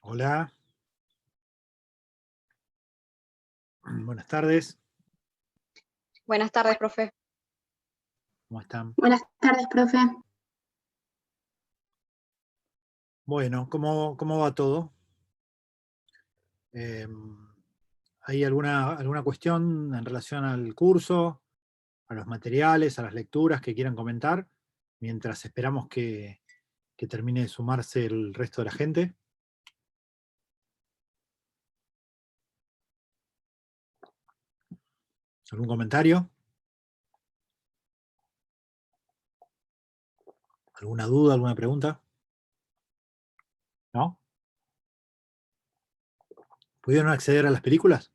Hola, buenas tardes, Buenas tardes, profe. ¿cómo están? Buenas tardes, profe. Bueno, ¿cómo va todo? Eh, ¿Hay alguna cuestión en relación al curso, a los materiales, a las lecturas que quieran comentar, mientras esperamos que termine de sumarse el resto de la gente? ¿Algún comentario? ¿Alguna duda, alguna pregunta? ¿No? ¿Pudieron acceder a las películas?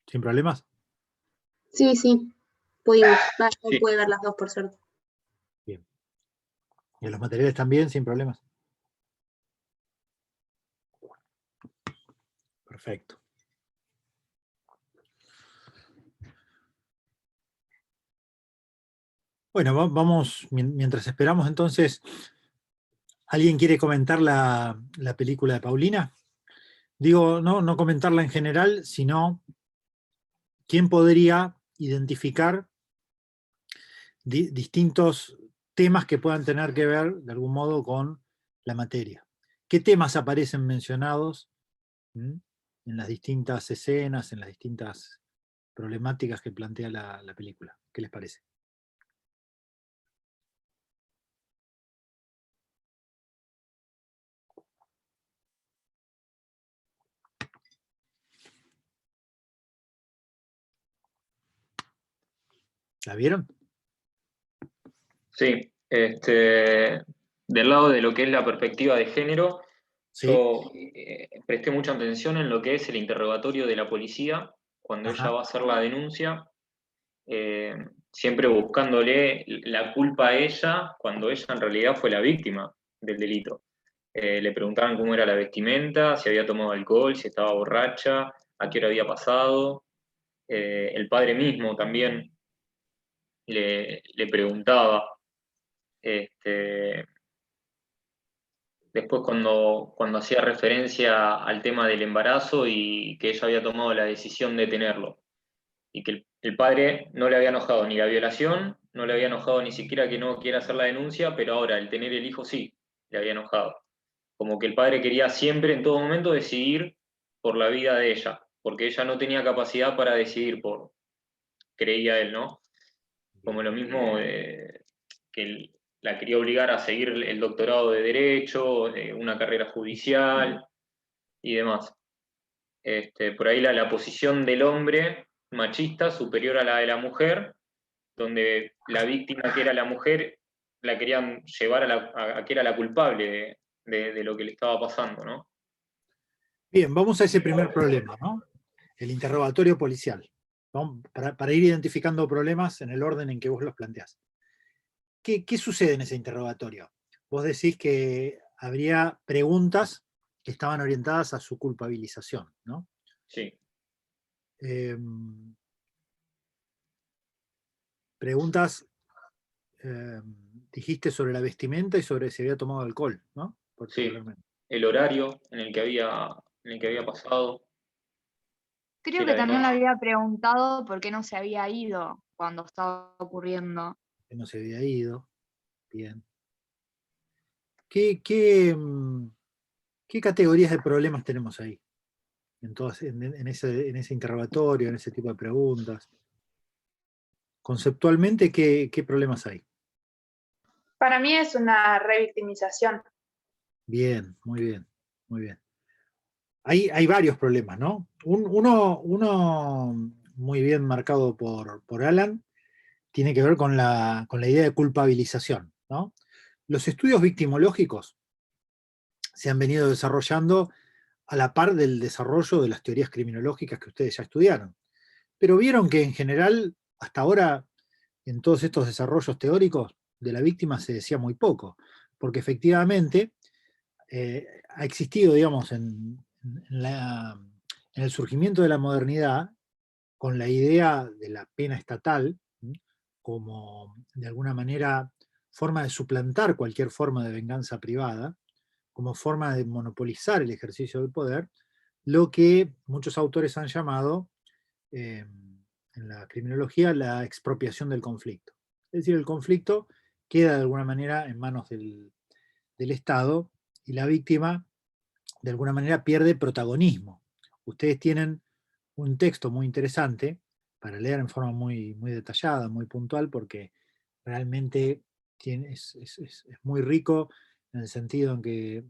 ¿Sin problemas? Sí, pudimos. Yo Sí. pude ver las dos, por suerte. Bien. ¿Y a los materiales también, sin problemas? Perfecto. Bueno, vamos, mientras esperamos entonces, ¿alguien quiere comentar la película de Paulina? Digo, no comentarla en general, sino quién podría identificar distintos temas que puedan tener que ver, de algún modo, con la materia. ¿Qué temas aparecen mencionados en las distintas escenas, en las distintas problemáticas que plantea la película? ¿Qué les parece? ¿La vieron? Sí, del lado de lo que es la perspectiva de género, Sí. yo presté mucha atención en lo que es el interrogatorio de la policía cuando ella Ajá. va a hacer la denuncia, eh, siempre buscándole la culpa a ella cuando ella en realidad fue la víctima del delito. Le preguntaban cómo era la vestimenta, si había tomado alcohol, si estaba borracha, a qué hora había pasado. El padre mismo también le preguntaba. Este, Después cuando hacía referencia al tema del embarazo y que ella había tomado la decisión de tenerlo, y que el padre no le había enojado ni la violación, no le había enojado ni siquiera que no quiera hacer la denuncia, pero ahora el tener el hijo sí, le había enojado. Como que el padre quería siempre, en todo momento, decidir por la vida de ella, porque ella no tenía capacidad para decidir creía él, ¿no? Como lo mismo que la quería obligar a seguir el doctorado de Derecho, una carrera judicial y demás. Por ahí la posición del hombre machista superior a la de la mujer, donde la víctima que era la mujer la querían llevar a que era la culpable de lo que le estaba pasando, ¿no? Bien, vamos a ese primer problema, ¿no? El interrogatorio policial. Para ir identificando problemas en el orden en que vos los planteás. ¿Qué sucede en ese interrogatorio? Vos decís que habría preguntas que estaban orientadas a su culpabilización, ¿no? Sí. Eh, preguntas, dijiste sobre la vestimenta y sobre si había tomado alcohol, ¿no? Sí, Particularmente. el horario en el que había pasado, si Creo que era de también le noche. había preguntado por qué no se había ido cuando estaba ocurriendo. Que no se había ido. Bien. ¿Qué categorías de problemas tenemos ahí? En ese interrogatorio, en ese tipo de preguntas. Conceptualmente, ¿qué problemas hay? Para mí es una revictimización. Bien, muy bien, muy bien. Hay varios problemas, ¿no? Uno muy bien marcado por Alan tiene que ver con la idea de culpabilización, ¿no? Los estudios victimológicos se han venido desarrollando a la par del desarrollo de las teorías criminológicas que ustedes ya estudiaron. Pero vieron que en general, hasta ahora, en todos estos desarrollos teóricos, de la víctima se decía muy poco, porque efectivamente ha existido, digamos, en el surgimiento de la modernidad, con la idea de la pena estatal, como de alguna manera forma de suplantar cualquier forma de venganza privada, como forma de monopolizar el ejercicio del poder, lo que muchos autores han llamado en la criminología la expropiación del conflicto. Es decir, el conflicto queda de alguna manera en manos del Estado y la víctima de alguna manera pierde protagonismo. Ustedes tienen un texto muy interesante para leer en forma muy, muy detallada, muy puntual, porque realmente es muy rico en el sentido en que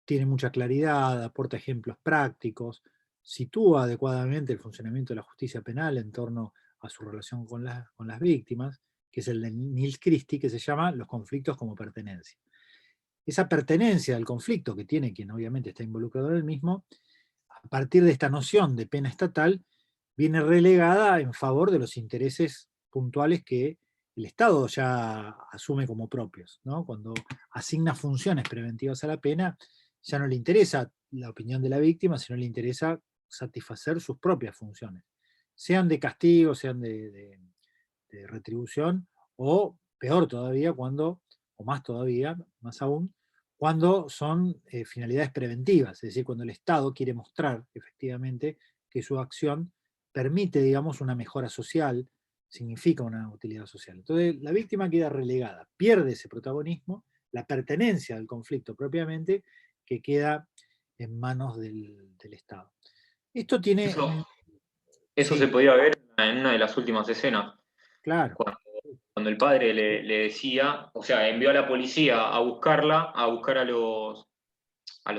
tiene mucha claridad, aporta ejemplos prácticos, sitúa adecuadamente el funcionamiento de la justicia penal en torno a su relación con las víctimas, que es el de Nils Christie, que se llama Los conflictos como pertenencia. Esa pertenencia al conflicto que tiene quien obviamente está involucrado en el mismo, a partir de esta noción de pena estatal, viene relegada en favor de los intereses puntuales que el Estado ya asume como propios, ¿no? Cuando asigna funciones preventivas a la pena, ya no le interesa la opinión de la víctima, sino le interesa satisfacer sus propias funciones, sean de castigo, sean de retribución, o peor todavía, o más todavía, más aún, cuando son finalidades preventivas, es decir, cuando el Estado quiere mostrar efectivamente que su acción permite, digamos, una mejora social, significa una utilidad social. Entonces, la víctima queda relegada, pierde ese protagonismo, la pertenencia al conflicto propiamente, que queda en manos del Estado. Esto tiene... Eso sí, se podía ver en una de las últimas escenas, claro. cuando el padre le decía, o sea, envió a la policía a buscarla, a buscar a los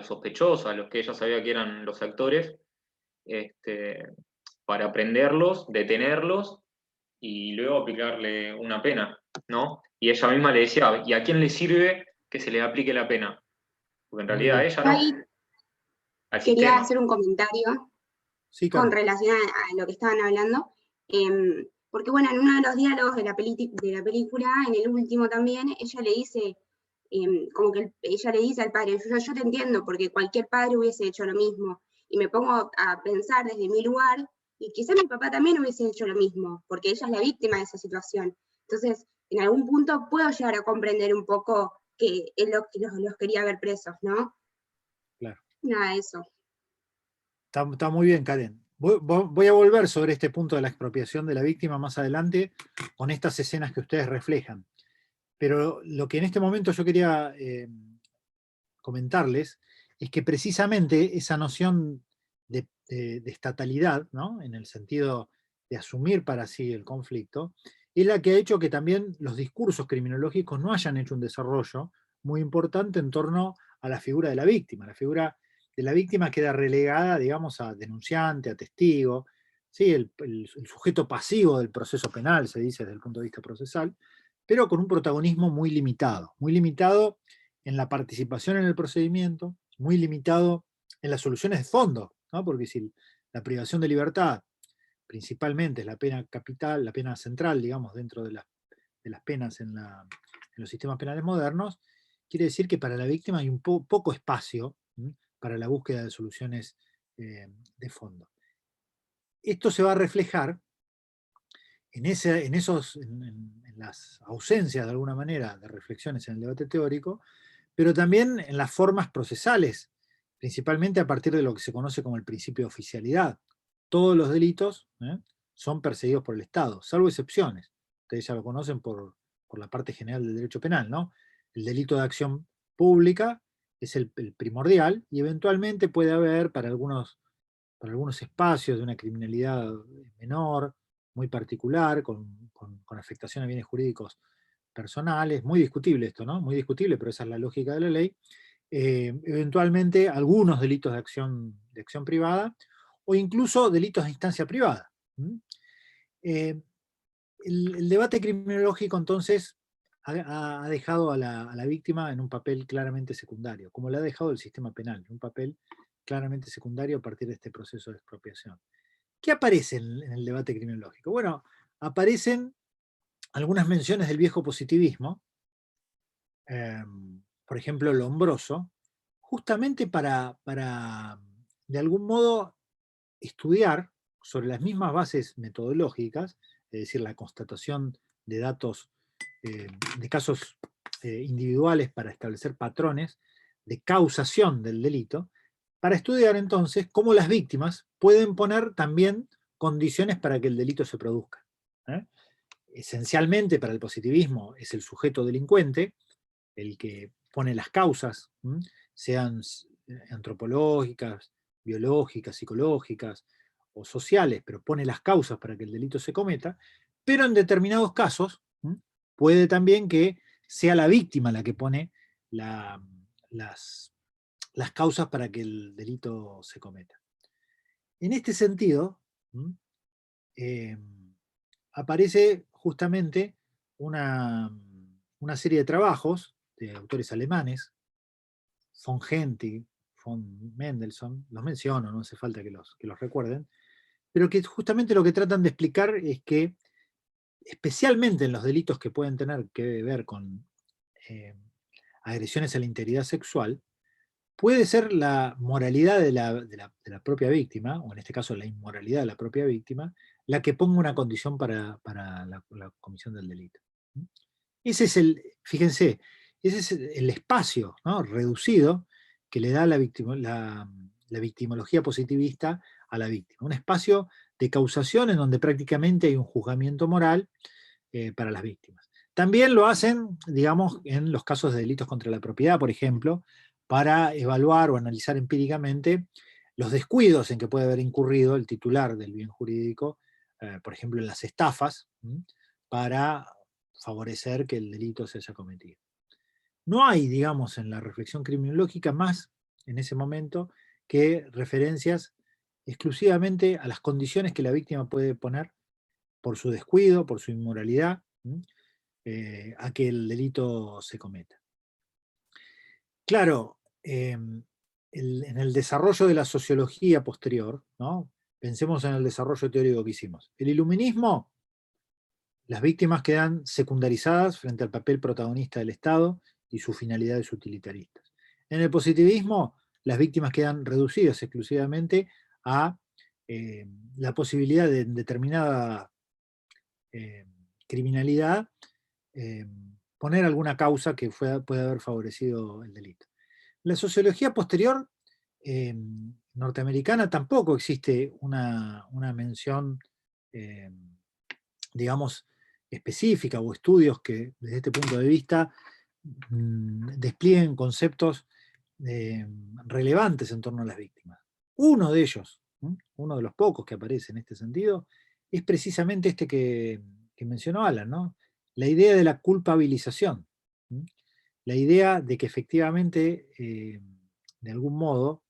sospechosos, a los que ella sabía que eran los actores, para prenderlos, detenerlos y luego aplicarle una pena, ¿no? Y ella misma le decía, ¿y a quién le sirve que se le aplique la pena? Porque en Muy realidad a bien. ella no, Ahí al quería sistema. hacer un comentario Sí, con Carmen. relación a lo que estaban hablando, porque bueno, en uno de los diálogos de la película, en el último también, ella le dice, como que ella le dice al padre, yo te entiendo, porque cualquier padre hubiese hecho lo mismo, y me pongo a pensar desde mi lugar, y quizá mi papá también hubiese hecho lo mismo, porque ella es la víctima de esa situación. Entonces, en algún punto puedo llegar a comprender un poco que él los quería ver presos, ¿no? Claro. Nada, eso. Está muy bien, Karen. Voy a volver sobre este punto de la expropiación de la víctima más adelante con estas escenas que ustedes reflejan. Pero lo que en este momento yo quería comentarles es que precisamente esa noción de estatalidad, ¿no? En el sentido de asumir para sí el conflicto, es la que ha hecho que también los discursos criminológicos no hayan hecho un desarrollo muy importante en torno a la figura de la víctima. La figura de la víctima queda relegada, digamos, a denunciante, a testigo, ¿sí? El sujeto pasivo del proceso penal, se dice desde el punto de vista procesal, pero con un protagonismo muy limitado en la participación en el procedimiento, muy limitado en las soluciones de fondo, ¿no? Porque si la privación de libertad principalmente es la pena capital, la pena central, digamos, dentro de las penas en los sistemas penales modernos, quiere decir que para la víctima hay un poco espacio para la búsqueda de soluciones de fondo. Esto se va a reflejar en las ausencias, de alguna manera, de reflexiones en el debate teórico, pero también en las formas procesales, principalmente a partir de lo que se conoce como el principio de oficialidad. Todos los delitos son perseguidos por el Estado, salvo excepciones. Ustedes ya lo conocen por la parte general del derecho penal, ¿no? El delito de acción pública es el primordial y eventualmente puede haber para algunos espacios de una criminalidad menor, muy particular, con afectación a bienes jurídicos personales, muy discutible esto, ¿no? Muy discutible, pero esa es la lógica de la ley. Eventualmente algunos delitos de acción privada o incluso delitos de instancia privada. El debate criminológico entonces ha dejado a la víctima en un papel claramente secundario, como le ha dejado el sistema penal, en un papel claramente secundario a partir de este proceso de expropiación. ¿Qué aparece en el debate criminológico? Bueno, aparecen algunas menciones del viejo positivismo, por ejemplo, Lombroso, justamente para, de algún modo, estudiar sobre las mismas bases metodológicas, es decir, la constatación de datos, de casos individuales para establecer patrones de causación del delito, para estudiar entonces cómo las víctimas pueden poner también condiciones para que el delito se produzca. Esencialmente para el positivismo es el sujeto delincuente, el que pone las causas, sean antropológicas, biológicas, psicológicas o sociales, pero pone las causas para que el delito se cometa, pero en determinados casos puede también que sea la víctima la que pone las causas para que el delito se cometa. En este sentido, aparece justamente una serie de trabajos de autores alemanes, von Hentig, von Mendelssohn, los menciono, no hace falta que los recuerden, pero que justamente lo que tratan de explicar es que, especialmente en los delitos que pueden tener que ver con agresiones a la integridad sexual, puede ser la moralidad de la propia víctima, o en este caso la inmoralidad de la propia víctima, la que ponga una condición para la comisión del delito. Ese es fíjense, ese es el espacio, ¿no?, reducido que le da la victimología positivista a la víctima. Un espacio de causación en donde prácticamente hay un juzgamiento moral para las víctimas. También lo hacen, digamos, en los casos de delitos contra la propiedad, por ejemplo, para evaluar o analizar empíricamente los descuidos en que puede haber incurrido el titular del bien jurídico, por ejemplo, en las estafas, para favorecer que el delito se haya cometido. No hay, digamos, en la reflexión criminológica más, en ese momento, que referencias exclusivamente a las condiciones que la víctima puede poner por su descuido, por su inmoralidad, a que el delito se cometa. Claro, en el desarrollo de la sociología posterior, ¿no?, pensemos en el desarrollo teórico que hicimos. El iluminismo, las víctimas quedan secundarizadas frente al papel protagonista del Estado y sus finalidades utilitaristas. En el positivismo, las víctimas quedan reducidas exclusivamente a la posibilidad de determinada criminalidad poner alguna causa que pueda haber favorecido el delito. La sociología posterior norteamericana tampoco existe una mención, digamos, específica o estudios que desde este punto de vista desplieguen conceptos relevantes en torno a las víctimas. Uno de ellos, uno de los pocos que aparece en este sentido, es precisamente este que mencionó Alan, ¿no?, la idea de la culpabilización, la idea de que efectivamente, de algún modo,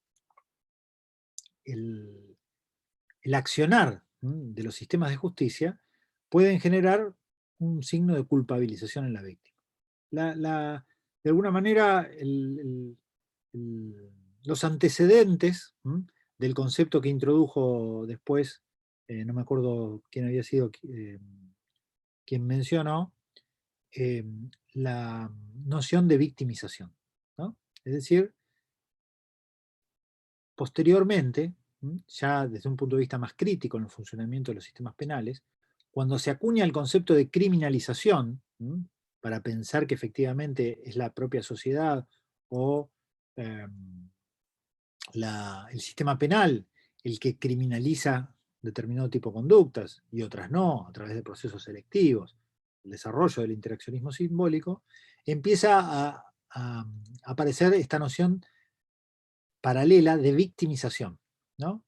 el accionar de los sistemas de justicia pueden generar un signo de culpabilización en la víctima. De alguna manera, los antecedentes del concepto que introdujo después, no me acuerdo quién había sido quien mencionó, la noción de victimización, ¿no? Es decir, posteriormente, ya desde un punto de vista más crítico en el funcionamiento de los sistemas penales, cuando se acuña el concepto de criminalización, para pensar que efectivamente es la propia sociedad o el sistema penal el que criminaliza determinado tipo de conductas y otras no, a través de procesos selectivos, el desarrollo del interaccionismo simbólico, empieza a aparecer esta noción paralela de victimización, ¿no?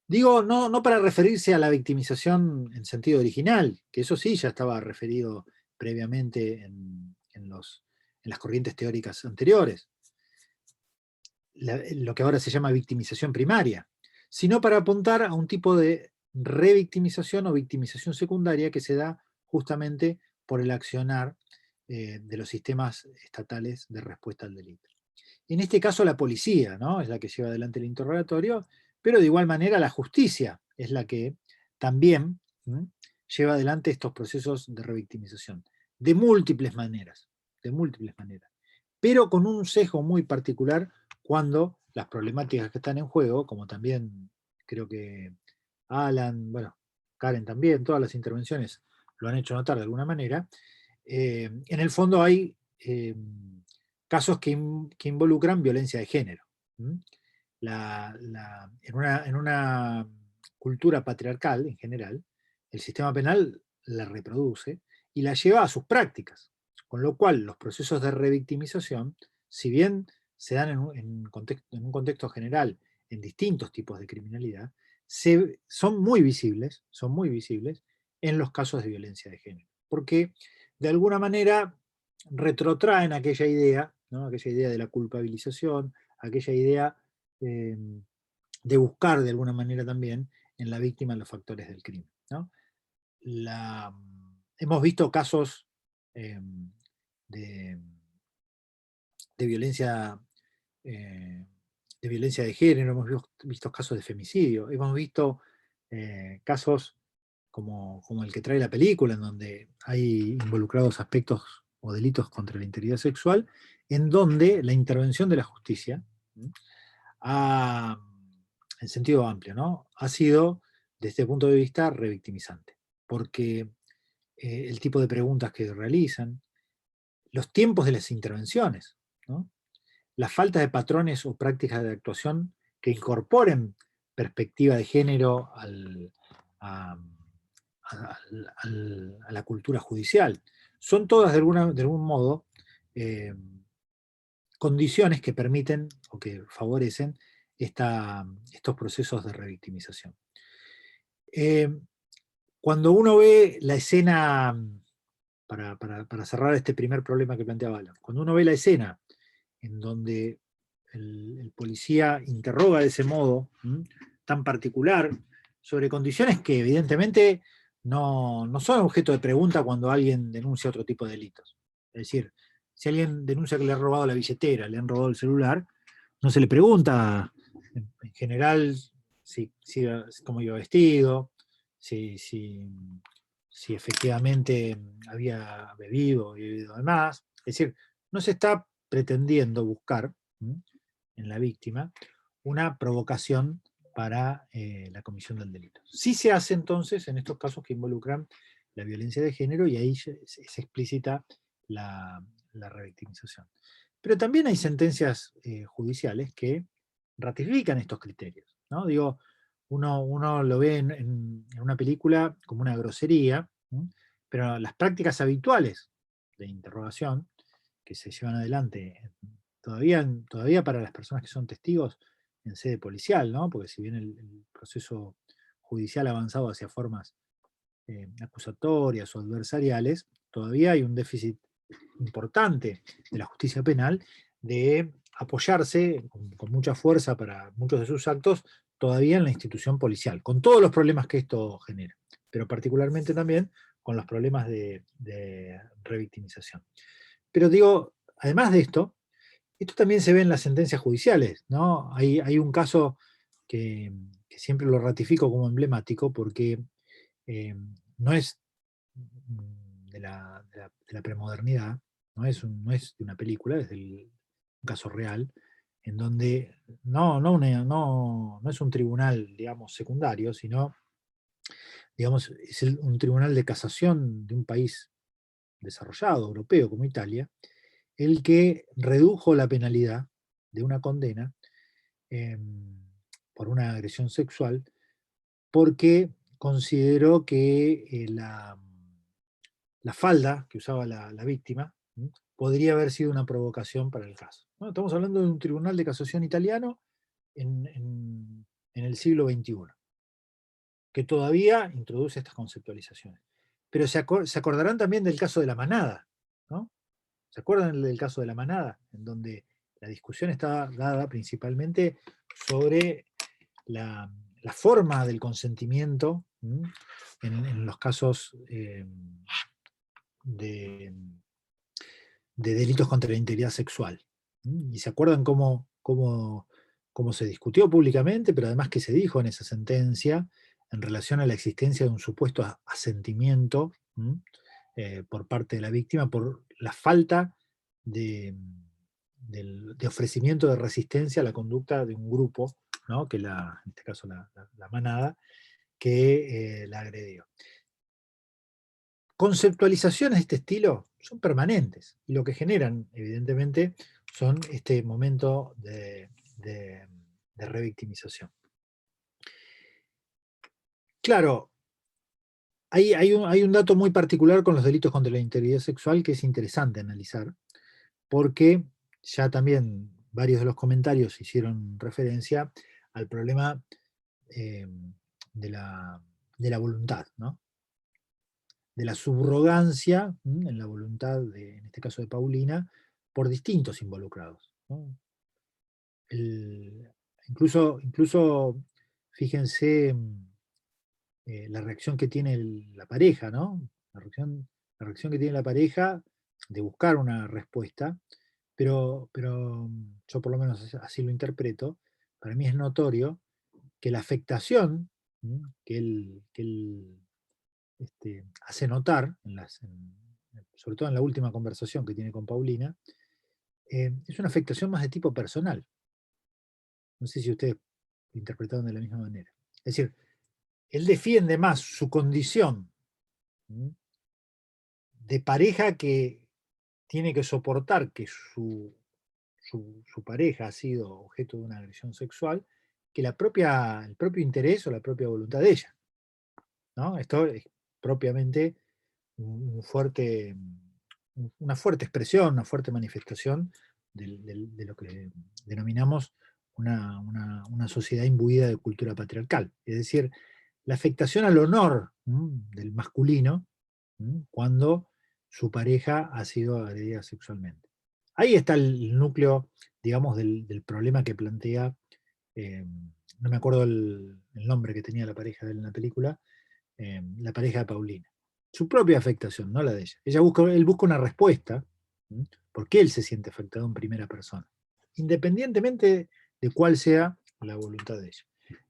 Digo, no para referirse a la victimización en sentido original, que eso sí ya estaba referido previamente en las corrientes teóricas anteriores, lo que ahora se llama victimización primaria, sino para apuntar a un tipo de revictimización o victimización secundaria que se da justamente por el accionar de los sistemas estatales de respuesta al delito. En este caso la policía, ¿no?, es la que lleva adelante el interrogatorio, pero de igual manera la justicia es la que también lleva adelante estos procesos de revictimización, de múltiples maneras, pero con un sesgo muy particular cuando las problemáticas que están en juego, como también creo que Alan, bueno, Karen también, todas las intervenciones lo han hecho notar de alguna manera, en el fondo hay casos que involucran violencia de género. En una cultura patriarcal, en general, el sistema penal la reproduce y la lleva a sus prácticas, con lo cual los procesos de revictimización, si bien se dan en un contexto general en distintos tipos de criminalidad, son muy visibles en los casos de violencia de género, porque de alguna manera retrotraen aquella idea, ¿no? Aquella idea de la culpabilización, aquella idea de buscar de alguna manera también en la víctima los factores del crimen, ¿no? Hemos visto casos de violencia de género, hemos visto casos de femicidio, hemos visto casos como el que trae la película, en donde hay involucrados aspectos o delitos contra la integridad sexual, en donde la intervención de la justicia, en sentido amplio, ¿no?, ha sido, desde este punto de vista, revictimizante, porque el tipo de preguntas que realizan, los tiempos de las intervenciones, ¿no?, la falta de patrones o prácticas de actuación que incorporen perspectiva de género a la cultura judicial, son todas de algún modo condiciones que permiten o que favorecen estos procesos de revictimización. Cuando uno ve la escena, para cerrar este primer problema que planteaba Alan, cuando uno ve la escena en donde el policía interroga de ese modo tan particular sobre condiciones que evidentemente no son objeto de pregunta cuando alguien denuncia otro tipo de delitos. Es decir, si alguien denuncia que le han robado la billetera, le han robado el celular, no se le pregunta en general cómo iba vestido, si efectivamente había bebido de más. Es decir, no se está pretendiendo buscar en la víctima una provocación para la comisión del delito. Sí se hace entonces en estos casos que involucran la violencia de género, y ahí se explícita la revictimización. Pero también hay sentencias judiciales que ratifican estos criterios, ¿no? Digo, uno lo ve en una película como una grosería, pero las prácticas habituales de interrogación que se llevan adelante todavía para las personas que son testigos en sede policial, ¿no? Porque si bien el proceso judicial ha avanzado hacia formas acusatorias o adversariales, todavía hay un déficit importante de la justicia penal de apoyarse con mucha fuerza para muchos de sus actos todavía en la institución policial, con todos los problemas que esto genera, pero particularmente también con los problemas de revictimización. Pero digo, además de esto también se ve en las sentencias judiciales, ¿no? Hay un caso que siempre lo ratifico como emblemático porque no es de la premodernidad, no es de una película, es un caso real, en donde no es un tribunal, digamos, secundario, sino, digamos, es un tribunal de casación de un país desarrollado, europeo, como Italia, el que redujo la penalidad de una condena por una agresión sexual porque consideró que la falda que usaba la víctima podría haber sido una provocación para el caso, ¿no? Estamos hablando de un tribunal de casación italiano en el siglo XXI, que todavía introduce estas conceptualizaciones. Pero se acordarán también del caso de la manada, ¿no? ¿Se acuerdan del caso de la manada? En donde la discusión está dada principalmente sobre la forma del consentimiento en los casos de delitos contra la integridad sexual. Y se acuerdan cómo se discutió públicamente, pero además que se dijo en esa sentencia en relación a la existencia de un supuesto asentimiento por parte de la víctima por la falta de ofrecimiento de resistencia a la conducta de un grupo, ¿no? Que en este caso la manada, que la agredió. Conceptualizaciones de este estilo son permanentes y lo que generan, evidentemente, son este momento de revictimización. Claro, hay un dato muy particular con los delitos contra la integridad sexual que es interesante analizar, porque ya también varios de los comentarios hicieron referencia al problema de la voluntad, ¿no? De la subrogancia en la voluntad, en este caso de Paulina, por distintos involucrados, ¿no? Incluso fíjense la reacción que tiene la pareja, ¿no? La reacción que tiene la pareja de buscar una respuesta, pero yo por lo menos así lo interpreto. Para mí es notorio que la afectación que él hace notar, sobre todo en la última conversación que tiene con Paulina, es una afectación más de tipo personal. No sé si ustedes lo interpretaron de la misma manera. Es decir, él defiende más su condición de pareja que tiene que soportar que su pareja ha sido objeto de una agresión sexual, que el propio interés o la propia voluntad de ella, ¿no? Esto es propiamente una fuerte expresión, una fuerte manifestación de lo que denominamos una sociedad imbuida de cultura patriarcal. Es decir, la afectación al honor del masculino cuando su pareja ha sido agredida sexualmente. Ahí está el núcleo, digamos, del problema que plantea, no me acuerdo el nombre que tenía la pareja de él en la película, la pareja de Paulina. Su propia afectación, no la de ella. Él busca una respuesta, porque él se siente afectado en primera persona, independientemente de cuál sea la voluntad de ella.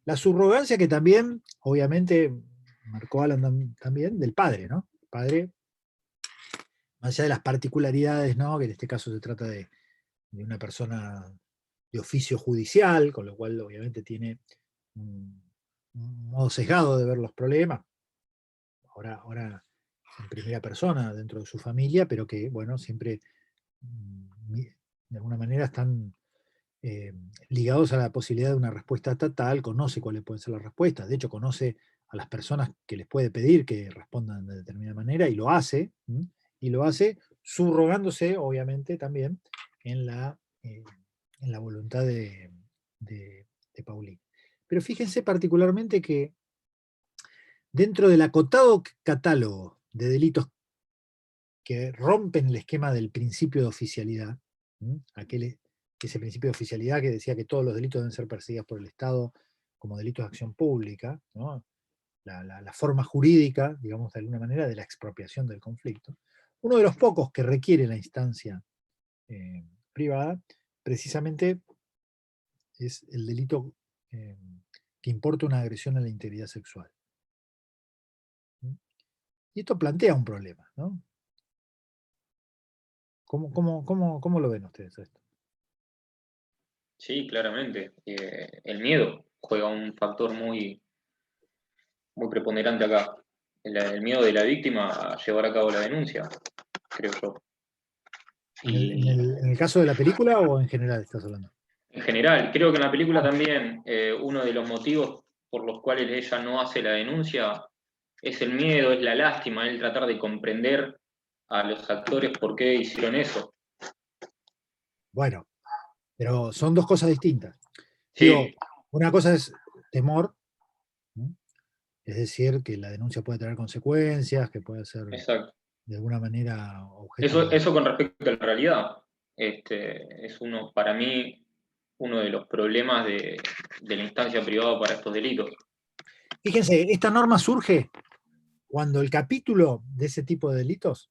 La subrogancia que también, obviamente, marcó Alan también, del padre, ¿no? El padre, más allá de las particularidades, ¿no? Que en este caso se trata de una persona de oficio judicial, con lo cual obviamente tiene un modo sesgado de ver los problemas, ahora en primera persona dentro de su familia, pero que, bueno, siempre de alguna manera están ligados a la posibilidad de una respuesta estatal, conoce cuáles pueden ser las respuestas, de hecho conoce a las personas que les puede pedir que respondan de determinada manera y lo hace subrogándose, obviamente, también en la voluntad de Paulina. Pero fíjense particularmente que dentro del acotado catálogo de delitos que rompen el esquema del principio de oficialidad, ese principio de oficialidad que decía que todos los delitos deben ser perseguidos por el Estado como delitos de acción pública, ¿no? La forma jurídica, digamos de alguna manera, de la expropiación del conflicto. Uno de los pocos que requiere la instancia privada, precisamente es el delito que importa una agresión a la integridad sexual. Y esto plantea un problema, ¿no? ¿Cómo lo ven ustedes esto? Sí, claramente. El miedo juega un factor muy, muy preponderante acá. El miedo de la víctima a llevar a cabo la denuncia, creo yo. ¿En el caso de la película o en general estás hablando? En general, creo que en la película también uno de los motivos por los cuales ella no hace la denuncia es el miedo, es la lástima, el tratar de comprender a los actores por qué hicieron eso. Bueno, pero son dos cosas distintas. Sí. Digo, una cosa es temor, ¿no? Es decir, que la denuncia puede tener consecuencias, que puede ser Exacto. de alguna manera objeto Eso con respecto a la realidad. Es para mí, uno de los problemas de la instancia privada para estos delitos. Fíjense, esta norma surge cuando el capítulo de ese tipo de delitos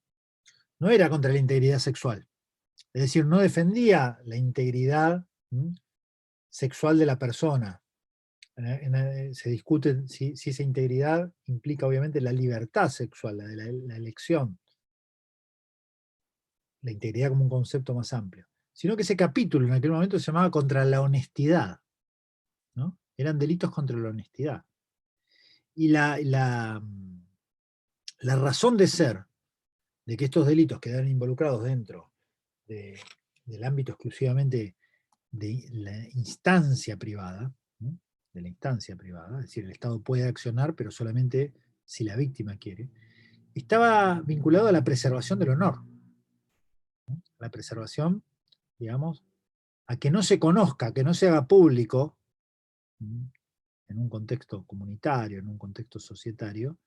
no era contra la integridad sexual. Es decir, no defendía la integridad sexual de la persona. Se discute si esa integridad implica obviamente la libertad sexual, la elección, la integridad como un concepto más amplio, sino que ese capítulo en aquel momento se llamaba contra la honestidad, ¿no? Eran delitos contra la honestidad. Y la razón de ser de que estos delitos quedaran involucrados dentro de del ámbito exclusivamente de la instancia privada, ¿no? De la instancia privada, es decir, el Estado puede accionar, pero solamente si la víctima quiere, estaba vinculado a la preservación del honor, ¿no? La preservación, digamos, a que no se conozca, que no se haga público, ¿no? En un contexto comunitario, en un contexto societario,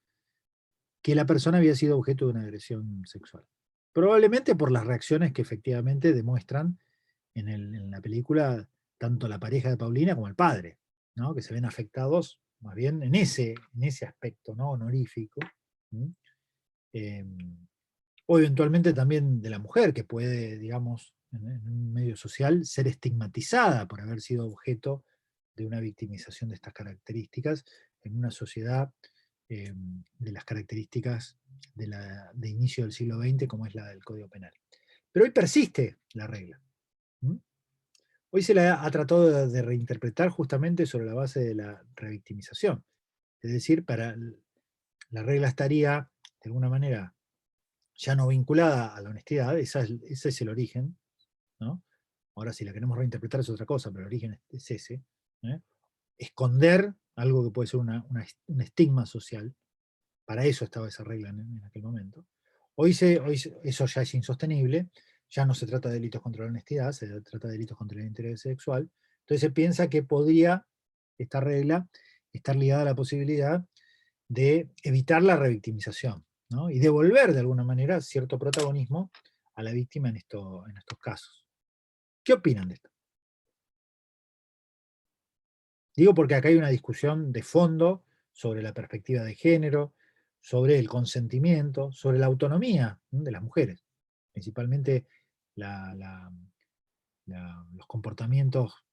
que la persona había sido objeto de una agresión sexual. Probablemente por las reacciones que efectivamente demuestran en la película tanto la pareja de Paulina como el padre, ¿no? Que se ven afectados más bien en ese aspecto, ¿no? Honorífico. Eh, o eventualmente también de la mujer, que puede, digamos, en un medio social, ser estigmatizada por haber sido objeto de una victimización de estas características en una sociedad de las características de inicio del siglo XX, como es la del Código Penal. Pero hoy persiste la regla. Hoy se la ha tratado de reinterpretar justamente sobre la base de la revictimización. Es decir, la regla estaría, de alguna manera, ya no vinculada a la honestidad, ese es el origen, ¿no? Ahora, si la queremos reinterpretar es otra cosa, pero el origen es ese. Esconder algo que puede ser un estigma social, para eso estaba esa regla en aquel momento. Hoy eso ya es insostenible, ya no se trata de delitos contra la honestidad, se trata de delitos contra el interés sexual. Entonces se piensa que podría esta regla estar ligada a la posibilidad de evitar la revictimización, ¿no? Y devolver de alguna manera cierto protagonismo a la víctima en estos casos. ¿Qué opinan de esto? Digo porque acá hay una discusión de fondo sobre la perspectiva de género, sobre el consentimiento, sobre la autonomía, ¿no? De las mujeres. Principalmente los comportamientos,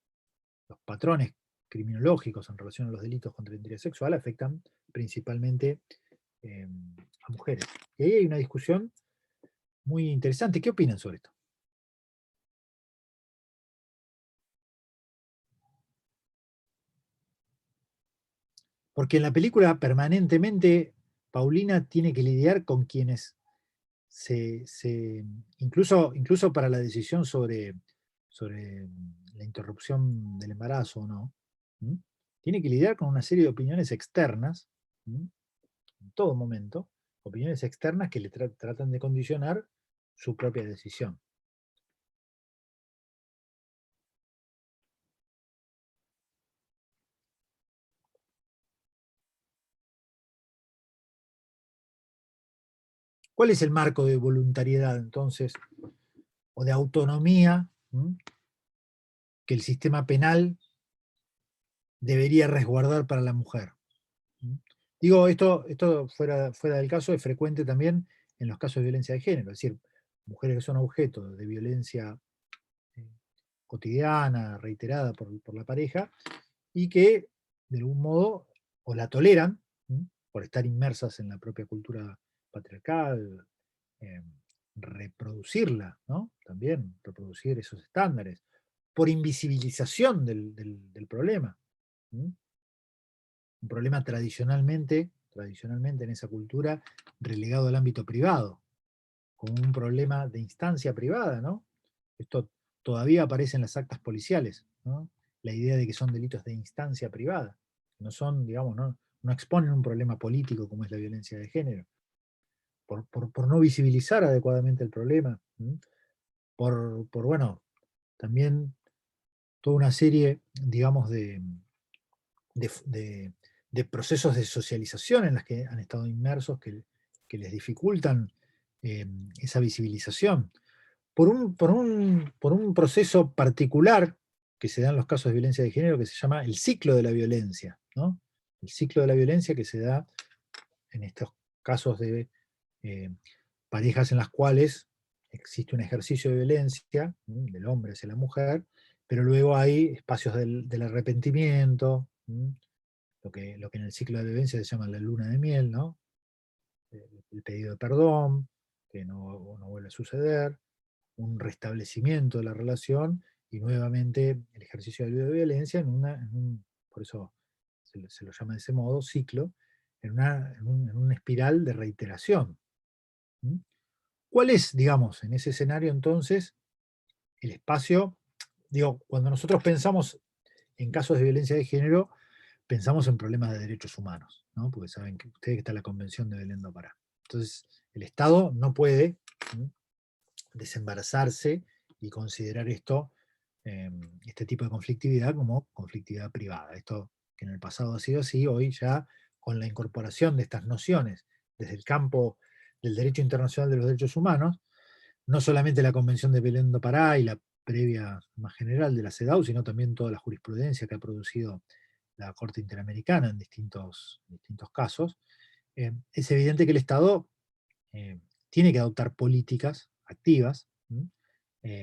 los patrones criminológicos en relación a los delitos contra el interés sexual afectan principalmente a mujeres. Y ahí hay una discusión muy interesante. ¿Qué opinan sobre esto? Porque en la película permanentemente Paulina tiene que lidiar con quienes incluso para la decisión sobre la interrupción del embarazo o no, tiene que lidiar con una serie de opiniones externas, en todo momento, opiniones externas que le tratan de condicionar su propia decisión. ¿Cuál es el marco de voluntariedad, entonces, o de autonomía que el sistema penal debería resguardar para la mujer? Digo, esto fuera del caso es frecuente también en los casos de violencia de género, es decir, mujeres que son objeto de violencia cotidiana, reiterada por la pareja, y que de algún modo o la toleran, por estar inmersas en la propia cultura patriarcal, reproducirla, ¿no? También reproducir esos estándares, por invisibilización del problema. Un problema tradicionalmente en esa cultura relegado al ámbito privado, como un problema de instancia privada, ¿no? Esto todavía aparece en las actas policiales, ¿no? La idea de que son delitos de instancia privada, no son, digamos, no exponen un problema político como es la violencia de género, por no visibilizar adecuadamente el problema, bueno, también toda una serie, digamos, de procesos de socialización en las que han estado inmersos que les dificultan esa visibilización. Por un proceso particular que se da en los casos de violencia de género que se llama el ciclo de la violencia, ¿no? El ciclo de la violencia que se da en estos casos de parejas en las cuales existe un ejercicio de violencia del hombre hacia la mujer, pero luego hay espacios del arrepentimiento, lo que en el ciclo de la violencia se llama la luna de miel, ¿no? El pedido de perdón, que no vuelve a suceder, un restablecimiento de la relación y nuevamente el ejercicio de la violencia por eso se lo llama de ese modo, ciclo, en una espiral de reiteración. ¿Cuál es, digamos, en ese escenario entonces, el espacio, digo, cuando nosotros pensamos en casos de violencia de género, pensamos en problemas de derechos humanos, ¿no? Porque saben que ustedes que está la Convención de Belén do Pará. Entonces, el Estado no puede desembarazarse y considerar esto, este tipo de conflictividad como conflictividad privada. Esto que en el pasado ha sido así, hoy ya con la incorporación de estas nociones desde el campo del derecho internacional de los derechos humanos, no solamente la Convención de Belén do Pará y la previa más general de la CEDAW, sino también toda la jurisprudencia que ha producido la Corte Interamericana en distintos casos, es evidente que el Estado tiene que adoptar políticas activas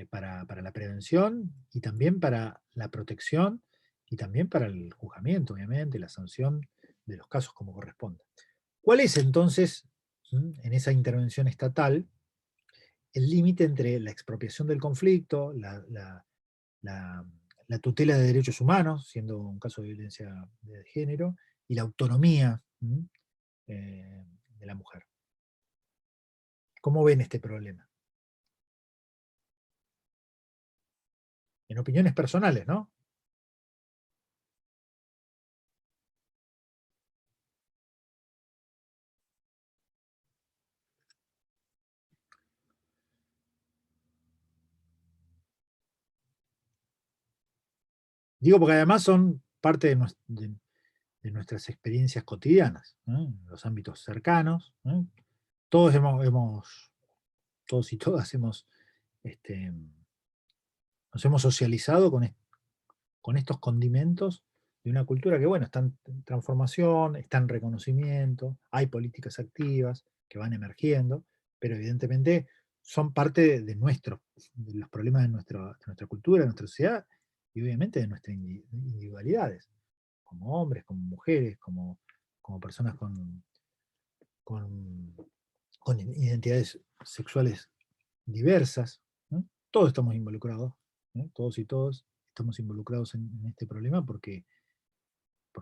para la prevención y también para la protección y también para el juzgamiento, obviamente, la sanción de los casos como corresponde. ¿Cuál es entonces, en esa intervención estatal, el límite entre la expropiación del conflicto, la tutela de derechos humanos, siendo un caso de violencia de género, y la autonomía de la mujer? ¿Cómo ven este problema? En opiniones personales, ¿no? Digo porque además son parte de nuestras experiencias cotidianas, ¿no? En los ámbitos cercanos, ¿no? Todos todos y todas nos hemos socializado con estos condimentos de una cultura que, bueno, está en transformación, está en reconocimiento, hay políticas activas que van emergiendo, pero evidentemente son parte de los problemas de nuestra cultura, de nuestra sociedad, y obviamente de nuestras individualidades, como hombres, como mujeres, como personas con, con identidades sexuales diversas, ¿no? Todos estamos involucrados, ¿no? Todos y todos estamos involucrados en este problema porque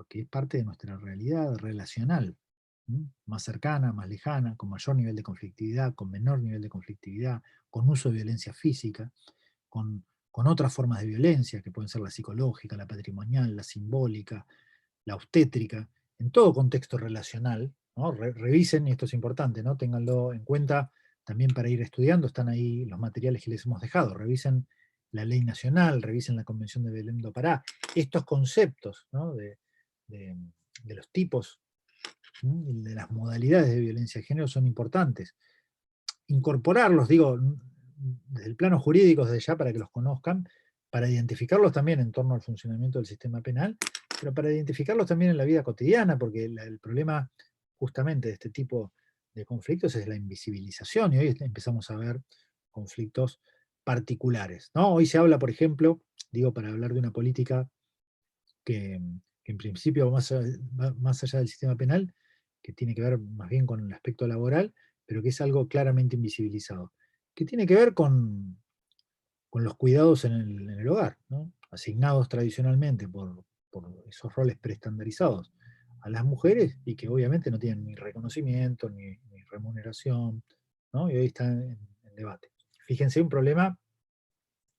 es parte de nuestra realidad relacional, ¿no? Más cercana, más lejana, con mayor nivel de conflictividad, con menor nivel de conflictividad, con uso de violencia física, con otras formas de violencia, que pueden ser la psicológica, la patrimonial, la simbólica, la obstétrica, en todo contexto relacional, ¿no? Revisen, y esto es importante, ¿no? Ténganlo en cuenta también para ir estudiando, están ahí los materiales que les hemos dejado, revisen la ley nacional, revisen la Convención de Belén do Pará, estos conceptos, ¿no? de los tipos, ¿no? Y de las modalidades de violencia de género son importantes. Incorporarlos, digo, desde el plano jurídico, desde ya, para que los conozcan, para identificarlos también en torno al funcionamiento del sistema penal, pero para identificarlos también en la vida cotidiana, porque el problema justamente de este tipo de conflictos es la invisibilización, y hoy empezamos a ver conflictos particulares, ¿no? Hoy se habla, por ejemplo, digo, para hablar de una política que en principio va más allá del sistema penal, que tiene que ver más bien con el aspecto laboral, pero que es algo claramente invisibilizado, que tiene que ver con los cuidados en el hogar, ¿no? Asignados tradicionalmente por esos roles preestandarizados a las mujeres y que obviamente no tienen ni reconocimiento ni remuneración, ¿no? Y hoy está en debate. Fíjense, un problema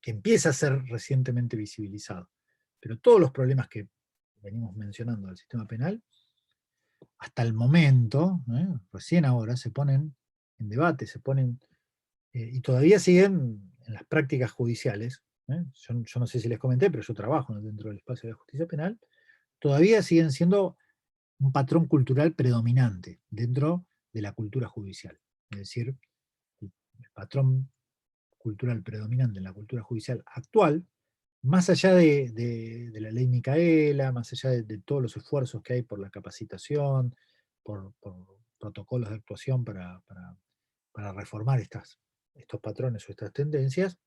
que empieza a ser recientemente visibilizado, pero todos los problemas que venimos mencionando del sistema penal, hasta el momento, recién ahora, se ponen en debate, y todavía siguen en las prácticas judiciales. Yo no sé si les comenté, pero yo trabajo dentro del espacio de la justicia penal, todavía siguen siendo un patrón cultural predominante dentro de la cultura judicial. Es decir, el patrón cultural predominante en la cultura judicial actual, más allá de la ley Micaela, más allá de todos los esfuerzos que hay por la capacitación, por protocolos de actuación para reformar estos patrones o estas tendencias,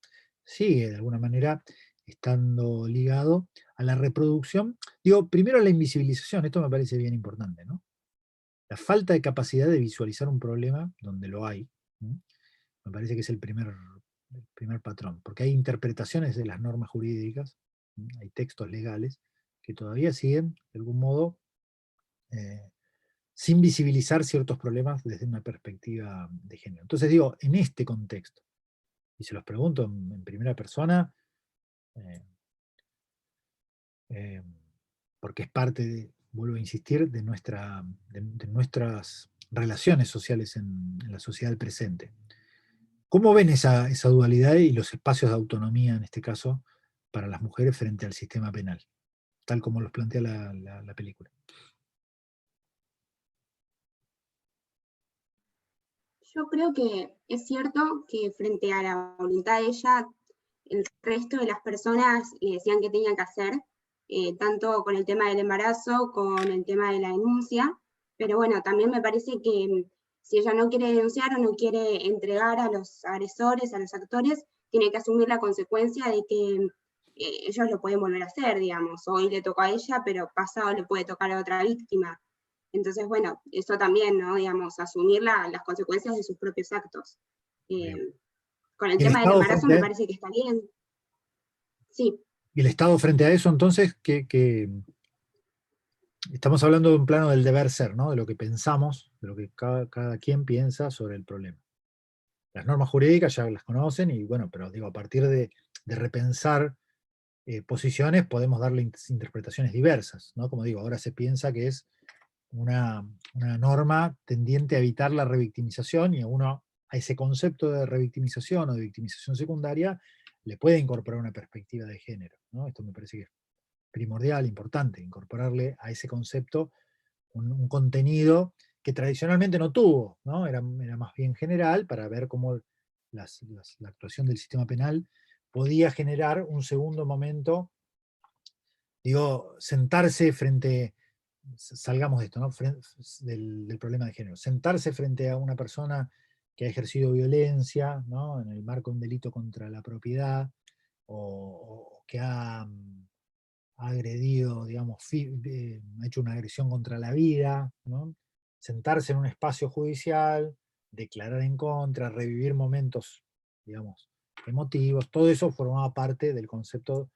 sigue de alguna manera estando ligado a la reproducción. Digo, primero la invisibilización, esto me parece bien importante, ¿no? La falta de capacidad de visualizar un problema donde lo hay, ¿no? Me parece que es el primer patrón, porque hay interpretaciones de las normas jurídicas, ¿no? Hay textos legales que todavía siguen, de algún modo, sin visibilizar ciertos problemas desde una perspectiva de género. Entonces digo, en este contexto, y se los pregunto en primera persona, porque es parte, vuelvo a insistir, de nuestras relaciones sociales en la sociedad del presente. ¿Cómo ven esa dualidad y los espacios de autonomía, en este caso, para las mujeres frente al sistema penal, tal como los plantea la película? Yo creo que es cierto que frente a la voluntad de ella, el resto de las personas le decían qué tenían que hacer, tanto con el tema del embarazo, con el tema de la denuncia, pero bueno, también me parece que si ella no quiere denunciar o no quiere entregar a los agresores, a los actores, tiene que asumir la consecuencia de que ellos lo pueden volver a hacer, digamos. Hoy le tocó a ella, pero pasado le puede tocar a otra víctima. Entonces, bueno, eso también, ¿no? Digamos, asumir las consecuencias de sus propios actos. Con el tema del embarazo me parece que está bien. Sí. ¿Y el Estado frente a eso, entonces, que estamos hablando de un plano del deber ser, ¿no? De lo que pensamos, de lo que cada quien piensa sobre el problema. Las normas jurídicas ya las conocen y bueno, pero digo, a partir de repensar posiciones podemos darle interpretaciones diversas, ¿no? Como digo, ahora se piensa que es una norma tendiente a evitar la revictimización y a ese concepto de revictimización o de victimización secundaria le puede incorporar una perspectiva de género, ¿no? Esto me parece que es primordial, importante, incorporarle a ese concepto un contenido que tradicionalmente no tuvo, ¿no? Era más bien general para ver cómo la actuación del sistema penal podía generar un segundo momento, digo, sentarse frente, salgamos de esto, ¿no? Del problema de género, sentarse frente a una persona que ha ejercido violencia, ¿no? En el marco de un delito contra la propiedad, o que ha agredido, digamos, ha hecho una agresión contra la vida, ¿no? Sentarse en un espacio judicial, declarar en contra, revivir momentos, digamos, emotivos, todo eso formaba parte del concepto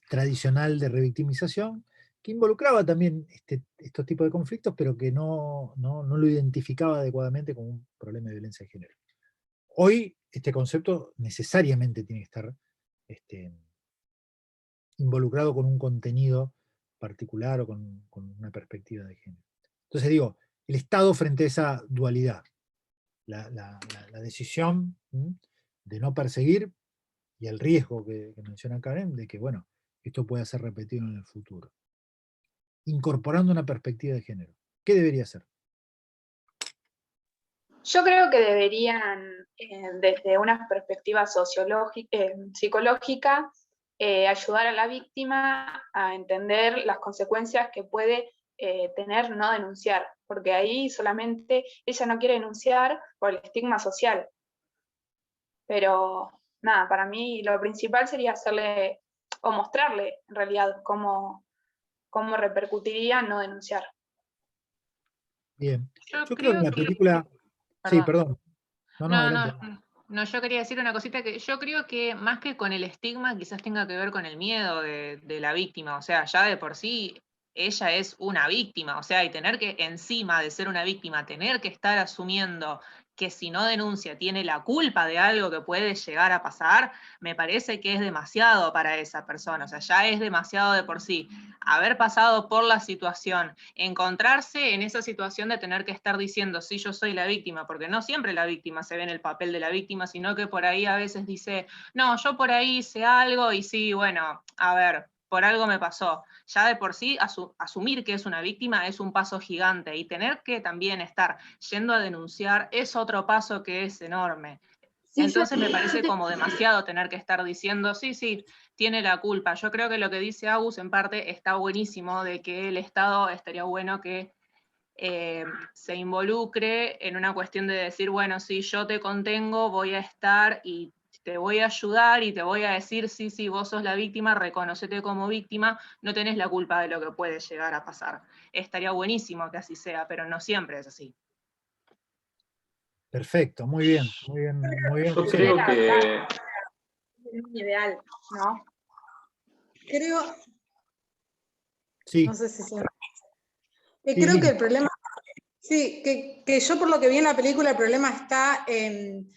tradicional de revictimización, que involucraba también estos tipos de conflictos, pero que no lo identificaba adecuadamente como un problema de violencia de género. Hoy este concepto necesariamente tiene que estar involucrado con un contenido particular o con una perspectiva de género. Entonces digo, el Estado frente a esa dualidad, la decisión de no perseguir y el riesgo que menciona Karen de que, bueno, esto pueda ser repetido en el futuro. Incorporando una perspectiva de género. ¿Qué debería hacer? Yo creo que deberían, desde una perspectiva psicológica, ayudar a la víctima a entender las consecuencias que puede tener no denunciar, porque ahí solamente ella no quiere denunciar por el estigma social. Pero nada, para mí lo principal sería hacerle o mostrarle en realidad cómo repercutiría no denunciar. Bien. Yo Yo creo que la creo que... película... Sí, perdón. No, yo quería decir una cosita que yo creo que más que con el estigma quizás tenga que ver con el miedo de la víctima, o sea, ya de por sí ella es una víctima, o sea, y tener que encima de ser una víctima, tener que estar asumiendo que si no denuncia tiene la culpa de algo que puede llegar a pasar, me parece que es demasiado para esa persona, o sea, ya es demasiado de por sí. Haber pasado por la situación, encontrarse en esa situación de tener que estar diciendo, sí, yo soy la víctima, porque no siempre la víctima se ve en el papel de la víctima, sino que por ahí a veces dice, no, yo por ahí hice algo y sí, bueno, a ver, por algo me pasó. Ya de por sí, asumir que es una víctima es un paso gigante y tener que también estar yendo a denunciar es otro paso que es enorme. Sí, entonces me parece como demasiado tener que estar diciendo, sí, tiene la culpa. Yo creo que lo que dice Agus en parte está buenísimo, de que el Estado estaría bueno que se involucre en una cuestión de decir, bueno, si yo te contengo, voy a estar y te voy a ayudar y te voy a decir, sí, vos sos la víctima, reconocete como víctima, no tenés la culpa de lo que puede llegar a pasar. Estaría buenísimo que así sea, pero no siempre es así. Perfecto, muy bien. Yo creo que... Es un ideal, ¿no? Creo... Sí. No sé si se... creo que el problema... Sí, que yo por lo que vi en la película, el problema está en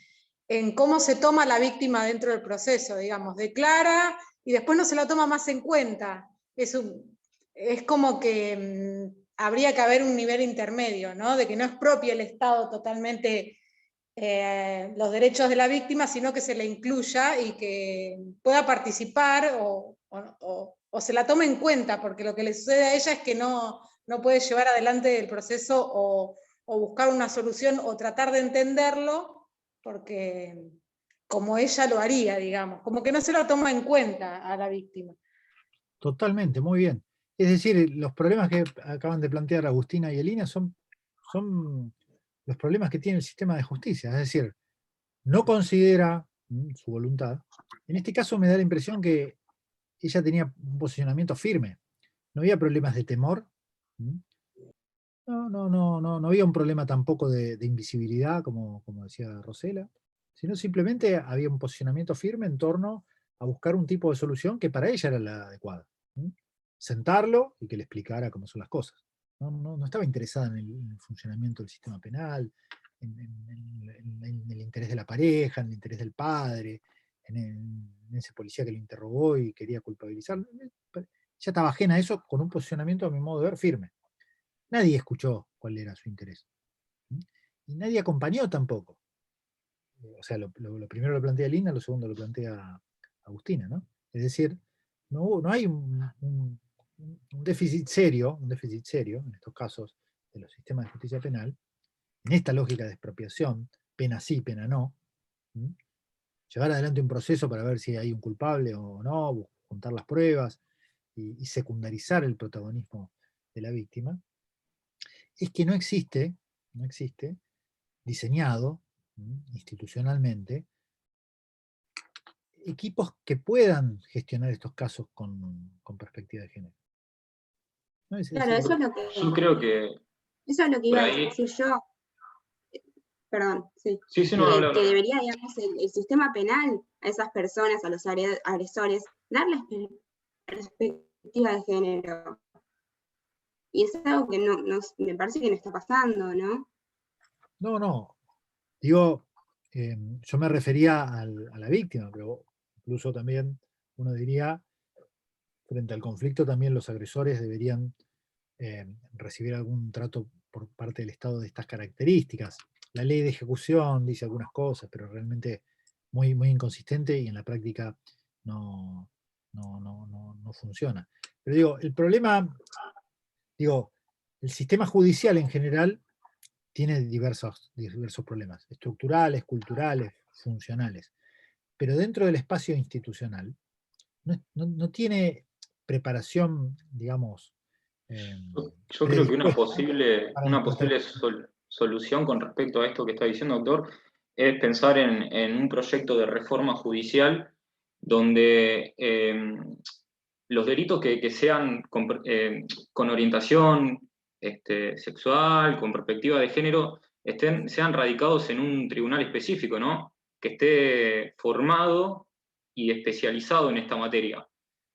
en cómo se toma la víctima dentro del proceso, digamos, declara y después no se la toma más en cuenta. Es como que habría que haber un nivel intermedio, ¿no? De que no expropie el Estado totalmente los derechos de la víctima, sino que se le incluya y que pueda participar o se la tome en cuenta, porque lo que le sucede a ella es que no puede llevar adelante el proceso o buscar una solución o tratar de entenderlo, porque como ella lo haría, digamos, como que no se la toma en cuenta a la víctima. Totalmente, muy bien. Es decir, los problemas que acaban de plantear Agustina y Elina son los problemas que tiene el sistema de justicia, es decir, no considera su voluntad. En este caso me da la impresión que ella tenía un posicionamiento firme, no había problemas de temor, no había un problema tampoco de invisibilidad, como decía Rosela, sino simplemente había un posicionamiento firme en torno a buscar un tipo de solución que para ella era la adecuada. Sentarlo y que le explicara cómo son las cosas. No estaba interesada en el funcionamiento del sistema penal, en el interés de la pareja, en el interés del padre, en ese policía que lo interrogó y quería culpabilizarlo. Ya estaba ajena a eso con un posicionamiento, a mi modo de ver, firme. Nadie escuchó cuál era su interés. Y nadie acompañó tampoco. O sea, lo primero lo plantea Lina, lo segundo lo plantea Agustina, ¿no? Es decir, no hay un déficit serio en estos casos de los sistemas de justicia penal, en esta lógica de expropiación, pena sí, pena no, llevar adelante un proceso para ver si hay un culpable o no, juntar las pruebas y secundarizar el protagonismo de la víctima, es que no existe diseñado institucionalmente equipos que puedan gestionar estos casos con perspectiva de género. ¿No? Claro, eso es lo que... Yo creo que... Eso es lo que iba a ahí, decir yo. Perdón, sí. Sí, no, hablar. Que debería, digamos, el sistema penal a esas personas, a los agresores, darles perspectiva de género. Y es algo que me parece que no está pasando, ¿no? No. Digo, yo me refería a la víctima, pero incluso también uno diría, frente al conflicto también los agresores deberían recibir algún trato por parte del Estado de estas características. La ley de ejecución dice algunas cosas, pero realmente muy, muy inconsistente y en la práctica no funciona. Pero digo, el problema, el sistema judicial en general tiene diversos problemas, estructurales, culturales, funcionales, pero dentro del espacio institucional no tiene preparación, digamos. Yo creo que una posible solución con respecto a esto que está diciendo, doctor, es pensar en un proyecto de reforma judicial donde los delitos que sean con orientación sexual, con perspectiva de género, sean radicados en un tribunal específico, ¿no? Que esté formado y especializado en esta materia.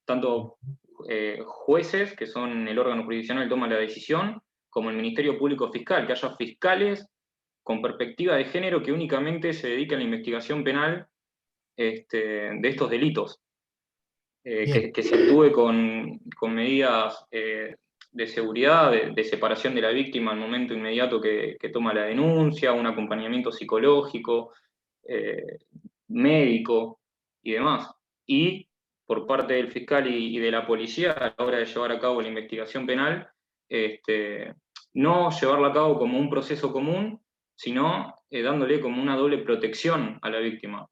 Tanto jueces, que son el órgano jurisdiccional que toma la decisión, como el Ministerio Público Fiscal, que haya fiscales con perspectiva de género que únicamente se dediquen a la investigación penal de estos delitos. Que se actúe con medidas de seguridad, de separación de la víctima al momento inmediato que toma la denuncia, un acompañamiento psicológico, médico y demás. Y por parte del fiscal y de la policía, a la hora de llevar a cabo la investigación penal, no llevarla a cabo como un proceso común, sino dándole como una doble protección a la víctima,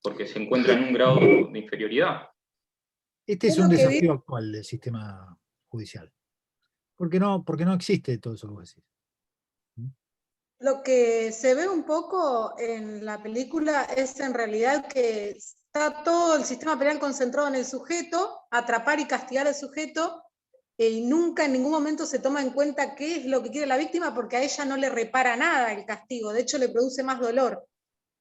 porque se encuentra en un grado de inferioridad. Este es un desafío actual del sistema judicial. ¿Por qué no existe todo eso que vos decís? Lo que se ve un poco en la película es en realidad que está todo el sistema penal concentrado en el sujeto, atrapar y castigar al sujeto, y nunca en ningún momento se toma en cuenta qué es lo que quiere la víctima, porque a ella no le repara nada el castigo, de hecho le produce más dolor,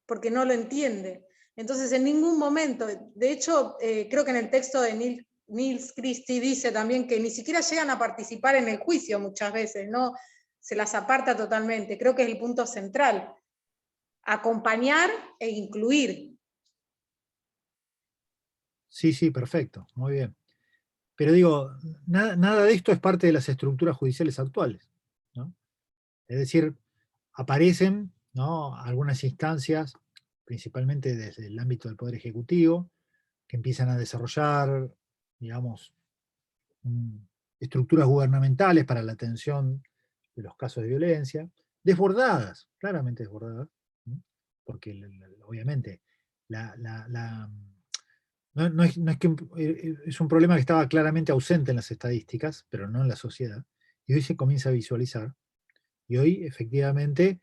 porque no lo entiende. Entonces en ningún momento, de hecho creo que en el texto de Nils Christie dice también que ni siquiera llegan a participar en el juicio muchas veces, ¿no? Se las aparta totalmente, creo que es el punto central. acompañar e incluir. Sí, sí, perfecto, muy bien. Pero digo, nada de esto es parte de las estructuras judiciales actuales, ¿no? Es decir, aparecen, ¿no?, algunas instancias, principalmente desde el ámbito del Poder Ejecutivo, que empiezan a desarrollar, digamos, estructuras gubernamentales para la atención de los casos de violencia, desbordadas, claramente desbordadas, ¿no? Porque obviamente no es que es un problema que estaba claramente ausente en las estadísticas, pero no en la sociedad, y hoy se comienza a visualizar, y hoy efectivamente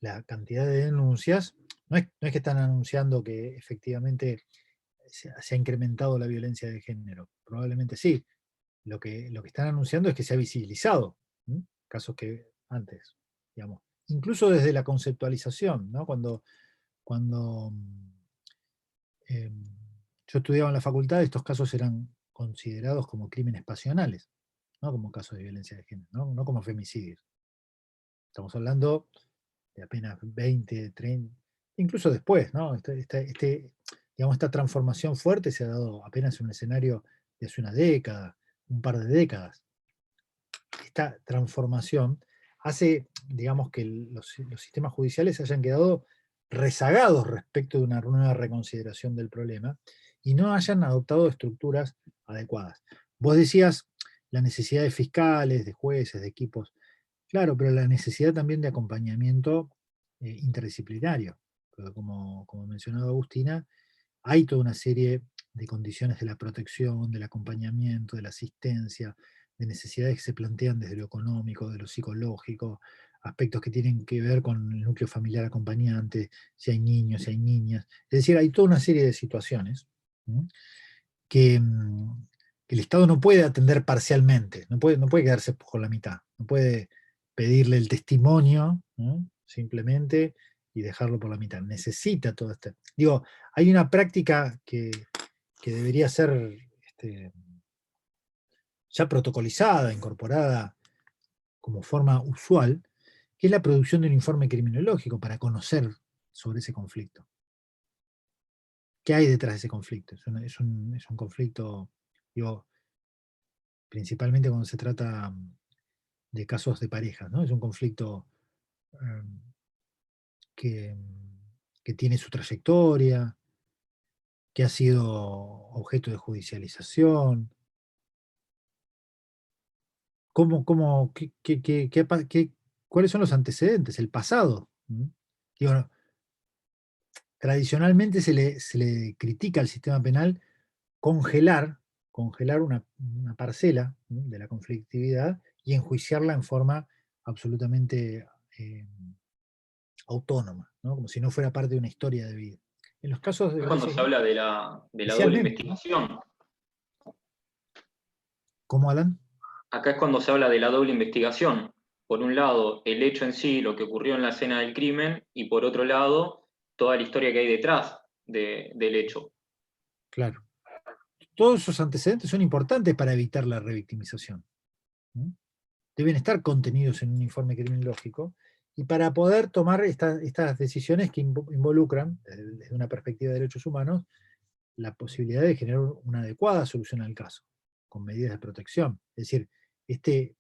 la cantidad de denuncias, no es que están anunciando que efectivamente se ha incrementado la violencia de género, probablemente sí, lo que están anunciando es que se ha visibilizado, ¿sí? Casos que antes, digamos, incluso desde la conceptualización, ¿no? Cuando eh, yo estudiaba en la facultad, estos casos eran considerados como crímenes pasionales, no como casos de violencia de género, no como femicidios. Estamos hablando de apenas 20, 30, incluso después, ¿no? Digamos, esta transformación fuerte se ha dado apenas en un escenario de hace una década, un par de décadas. Esta transformación hace, digamos, que los sistemas judiciales hayan quedado rezagados respecto de una nueva reconsideración del problema y no hayan adoptado estructuras adecuadas. Vos decías la necesidad de fiscales, de jueces, de equipos. Claro, pero la necesidad también de acompañamiento interdisciplinario. Porque como mencionaba Agustina, hay toda una serie de condiciones de la protección, del acompañamiento, de la asistencia, de necesidades que se plantean desde lo económico, de lo psicológico, aspectos que tienen que ver con el núcleo familiar acompañante, si hay niños, si hay niñas. Es decir, hay toda una serie de situaciones, ¿sí?, que el Estado no puede atender parcialmente, no puede quedarse con la mitad, no puede pedirle el testimonio, ¿no?, simplemente, y dejarlo por la mitad. Necesita todo esto. Digo, hay una práctica que debería ser ya protocolizada, incorporada como forma usual, que es la producción de un informe criminológico para conocer sobre ese conflicto. ¿Qué hay detrás de ese conflicto? Es un conflicto, digo, principalmente cuando se trata de casos de pareja, ¿no? Es un conflicto que, que tiene su trayectoria, que ha sido objeto de judicialización. ¿Cuáles son los antecedentes? El pasado. Digo, tradicionalmente se le critica al sistema penal congelar una parcela, ¿no?, de la conflictividad y enjuiciarla en forma absolutamente autónoma, ¿no?, como si no fuera parte de una historia de vida. En los casos de Cuando se habla de la doble especialmente, ¿no?, investigación. ¿cómo, Alan? Acá es cuando se habla de la doble investigación. Por un lado, el hecho en sí, lo que ocurrió en la escena del crimen, y por otro lado, toda la historia que hay detrás del hecho. Claro. Todos esos antecedentes son importantes para evitar la revictimización. Deben estar contenidos en un informe criminológico, y para poder tomar estas decisiones que involucran, desde una perspectiva de derechos humanos, la posibilidad de generar una adecuada solución al caso, con medidas de protección. Es decir, este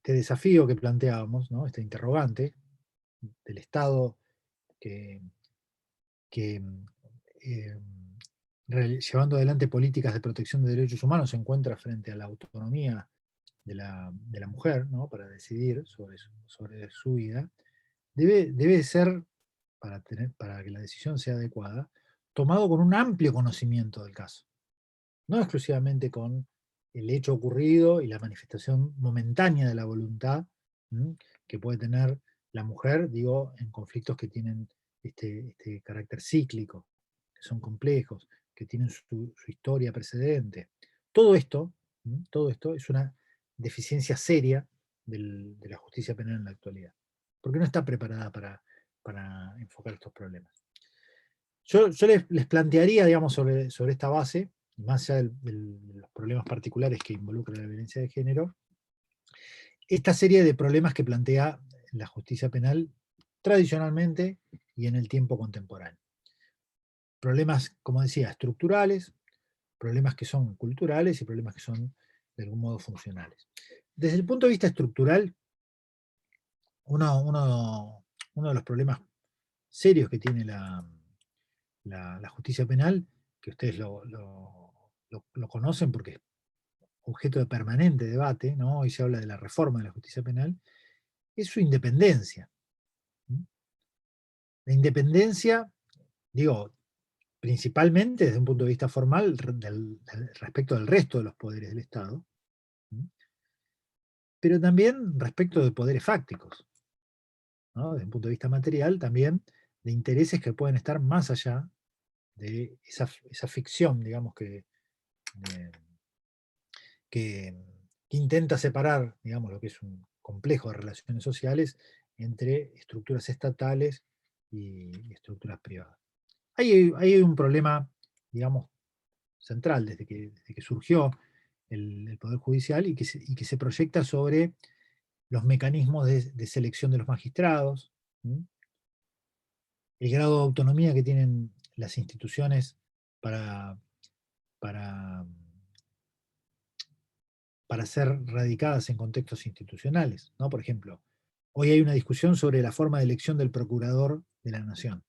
desafío que planteábamos, ¿no?, este interrogante del Estado que llevando adelante políticas de protección de derechos humanos se encuentra frente a la autonomía de la mujer, ¿no?, para decidir sobre su vida, debe ser, para que la decisión sea adecuada, tomado con un amplio conocimiento del caso, no exclusivamente con el hecho ocurrido y la manifestación momentánea de la voluntad que puede tener la mujer, digo, en conflictos que tienen este carácter cíclico, que son complejos, que tienen su historia precedente. Todo esto es una deficiencia seria de la justicia penal en la actualidad, porque no está preparada para enfocar estos problemas. Yo les plantearía, digamos, sobre esta base, más allá de los problemas particulares que involucra la violencia de género, esta serie de problemas que plantea la justicia penal tradicionalmente y en el tiempo contemporáneo. Problemas, como decía, estructurales, problemas que son culturales y problemas que son de algún modo funcionales. Desde el punto de vista estructural, uno de los problemas serios que tiene la justicia penal, que ustedes lo conocen porque es objeto de permanente debate, ¿no? Hoy se habla de la reforma de la justicia penal, es su independencia. La independencia, digo, principalmente desde un punto de vista formal respecto del resto de los poderes del Estado, pero también respecto de poderes fácticos, ¿no? Desde un punto de vista material también de intereses que pueden estar más allá de esa ficción, digamos, que intenta separar, digamos, lo que es un complejo de relaciones sociales entre estructuras estatales y estructuras privadas. Hay un problema, digamos, central desde que surgió el Poder Judicial y que se proyecta sobre los mecanismos de selección de los magistrados, el grado de autonomía que tienen las instituciones para ser radicadas en contextos institucionales, ¿no? Por ejemplo, hoy hay una discusión sobre la forma de elección del procurador de la Nación.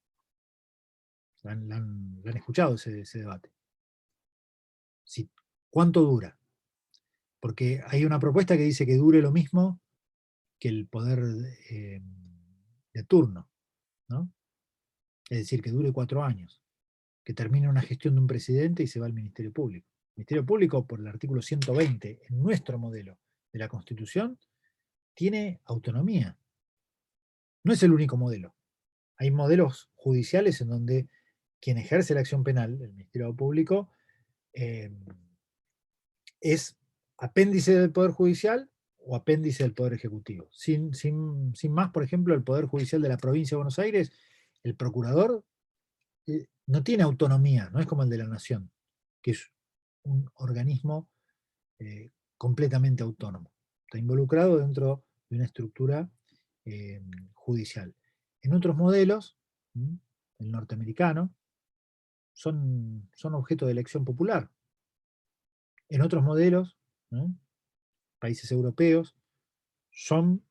¿La han escuchado ese debate? Sí. ¿Cuánto dura? Porque hay una propuesta que dice que dure lo mismo que el poder de turno, ¿no? Es decir, que dure 4 años, que termine una gestión de un presidente y se va al Ministerio Público. El Ministerio Público, por el artículo 120, en nuestro modelo de la Constitución, tiene autonomía. No es el único modelo. Hay modelos judiciales en donde quien ejerce la acción penal, el Ministerio Público, es apéndice del Poder Judicial o apéndice del Poder Ejecutivo. Sin más, por ejemplo, el Poder Judicial de la Provincia de Buenos Aires, el procurador no tiene autonomía, no es como el de la Nación, que es un organismo completamente autónomo. Está involucrado dentro de una estructura judicial. En otros modelos, el norteamericano, son objeto de elección popular. En otros modelos, países europeos, su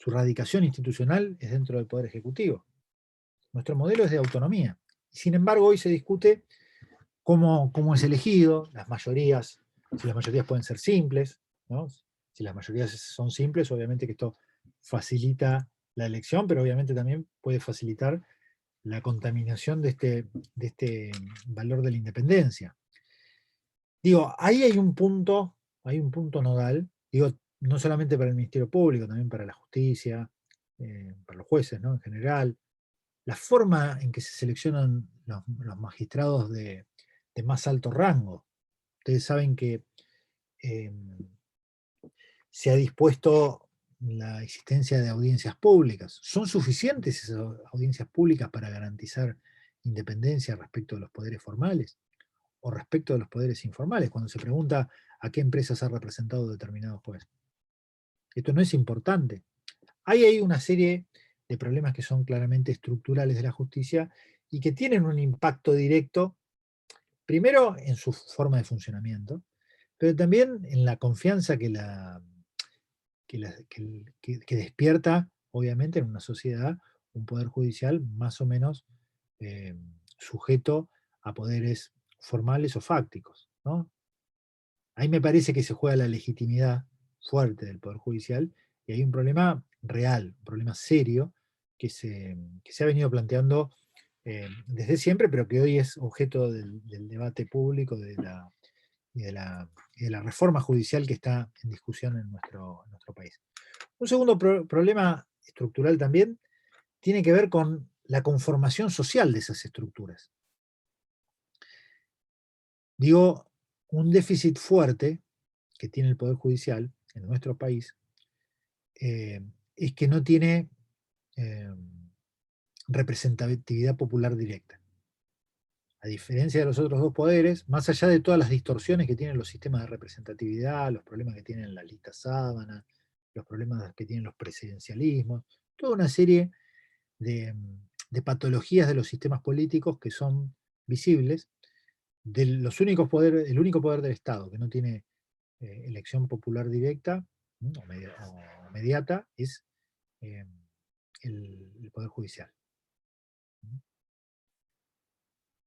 radicación institucional es dentro del Poder Ejecutivo. Nuestro modelo es de autonomía. Sin embargo, hoy se discute cómo es elegido, las mayorías, si las mayorías pueden ser simples, ¿no? Si las mayorías son simples, obviamente que esto facilita la elección, pero obviamente también puede facilitar la contaminación de este valor de la independencia. Digo, ahí hay un punto nodal, digo, no solamente para el Ministerio Público, también para la justicia, para los jueces, ¿no? En general. La forma en que se seleccionan los magistrados de más alto rango. Ustedes saben que se ha dispuesto la existencia de audiencias públicas. ¿Son suficientes esas audiencias públicas para garantizar independencia respecto de los poderes formales o respecto de los poderes informales? Cuando se pregunta a qué empresas ha representado determinado juez. Esto no es importante. Hay una serie de problemas que son claramente estructurales de la justicia y que tienen un impacto directo, primero en su forma de funcionamiento, pero también en la confianza que despierta, obviamente, en una sociedad, un poder judicial más o menos sujeto a poderes formales o fácticos, ¿no? Ahí me parece que se juega la legitimidad fuerte del Poder Judicial y hay un problema real, un problema serio que se ha venido planteando desde siempre, pero que hoy es objeto del debate público y de la reforma judicial que está en discusión en nuestro país. Un segundo problema estructural también tiene que ver con la conformación social de esas estructuras. Digo, un déficit fuerte que tiene el Poder Judicial en nuestro país es que no tiene representatividad popular directa. A diferencia de los otros dos poderes, más allá de todas las distorsiones que tienen los sistemas de representatividad, los problemas que tienen las listas sábana, los problemas que tienen los presidencialismos, toda una serie de patologías de los sistemas políticos que son visibles, el único poder del Estado que no tiene elección popular directa o inmediata es el Poder Judicial.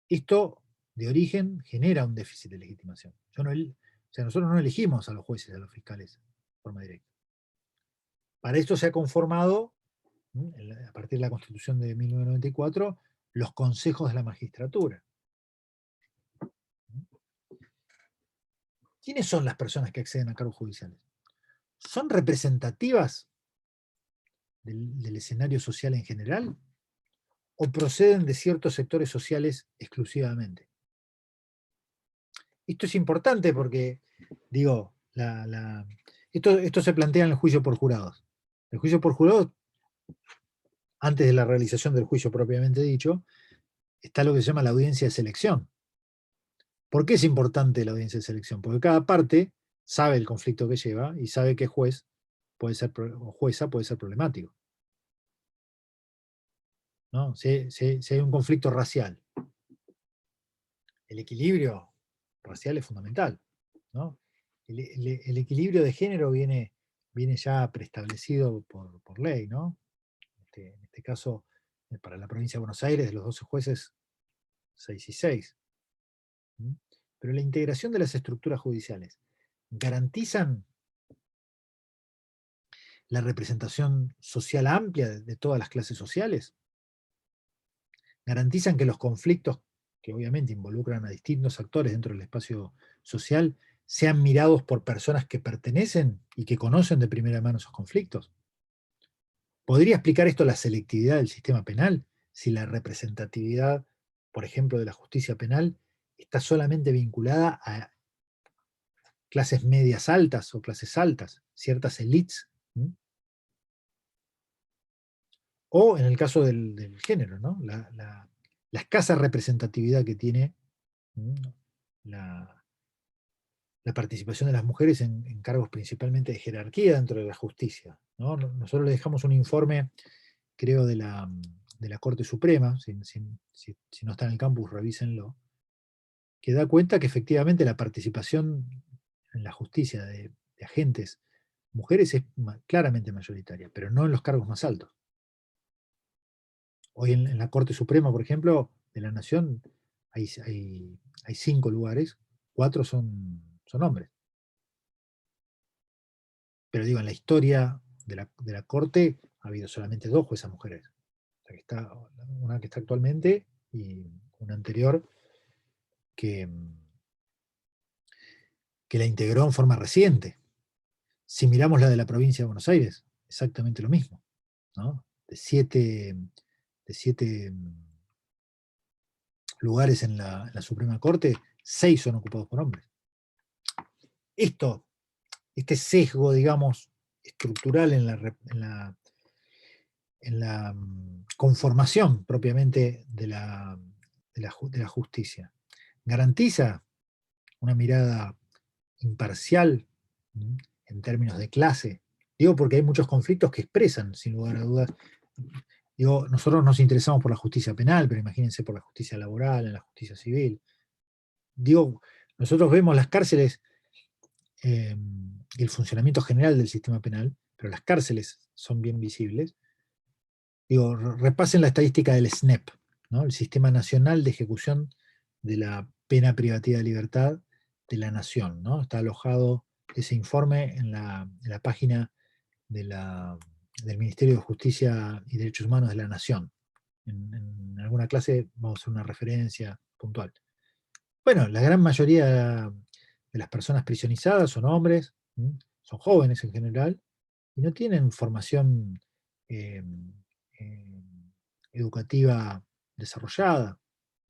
Esto, de origen, genera un déficit de legitimación. Nosotros no elegimos a los jueces y a los fiscales de forma directa. Para esto se ha conformado, a partir de la Constitución de 1994, los consejos de la magistratura. ¿Quiénes son las personas que acceden a cargos judiciales? ¿Son representativas del escenario social en general? ¿O proceden de ciertos sectores sociales exclusivamente? Esto es importante porque, digo, esto se plantea en el juicio por jurados. El juicio por jurados, antes de la realización del juicio propiamente dicho, está lo que se llama la audiencia de selección. ¿Por qué es importante la audiencia de selección? Porque cada parte sabe el conflicto que lleva y sabe qué juez puede ser, o jueza puede ser problemático, ¿no? Si hay un conflicto racial, el equilibrio racial es fundamental, ¿no? El equilibrio de género viene ya preestablecido por ley, ¿no? En este caso, para la provincia de Buenos Aires, de los 12 jueces, 6 y 6. Pero la integración de las estructuras judiciales garantizan la representación social amplia de todas las clases sociales, garantizan que los conflictos, que obviamente involucran a distintos actores dentro del espacio social, sean mirados por personas que pertenecen y que conocen de primera mano esos conflictos. ¿Podría explicar esto la selectividad del sistema penal? Si la representatividad, por ejemplo, de la justicia penal está solamente vinculada a clases medias altas o clases altas, ciertas élites. O en el caso del género, ¿no? La escasa representatividad que tiene la participación de las mujeres en cargos principalmente de jerarquía dentro de la justicia, ¿no? Nosotros le dejamos un informe, creo, de la Corte Suprema, si no está en el campus, revísenlo, que da cuenta que efectivamente la participación en la justicia de agentes mujeres es claramente mayoritaria, pero no en los cargos más altos. Hoy en la Corte Suprema, por ejemplo, de la Nación, hay 5 lugares, 4 son hombres. Pero digo, en la historia de la Corte ha habido solamente 2 juezas mujeres. Una que está actualmente y una anterior que la integró en forma reciente. Si miramos la de la provincia de Buenos Aires, exactamente lo mismo, ¿no? De 7 lugares en la Suprema Corte, 6 son ocupados por hombres. Este sesgo, digamos, estructural en la conformación propiamente de la justicia, garantiza una mirada imparcial en términos de clase. Digo porque hay muchos conflictos que expresan, sin lugar a dudas. Digo, nosotros nos interesamos por la justicia penal, pero imagínense por la justicia laboral, en la justicia civil. Digo, nosotros vemos las cárceles y el funcionamiento general del sistema penal, pero las cárceles son bien visibles. Digo, repasen la estadística del SNEP, ¿no? El Sistema Nacional de Ejecución de la Pena Privativa de Libertad de la Nación, ¿no? Está alojado ese informe en la página del Ministerio de Justicia y Derechos Humanos de la Nación. En alguna clase vamos a hacer una referencia puntual. Bueno, la gran mayoría de las personas prisionizadas son hombres, son jóvenes en general, y no tienen formación educativa desarrollada,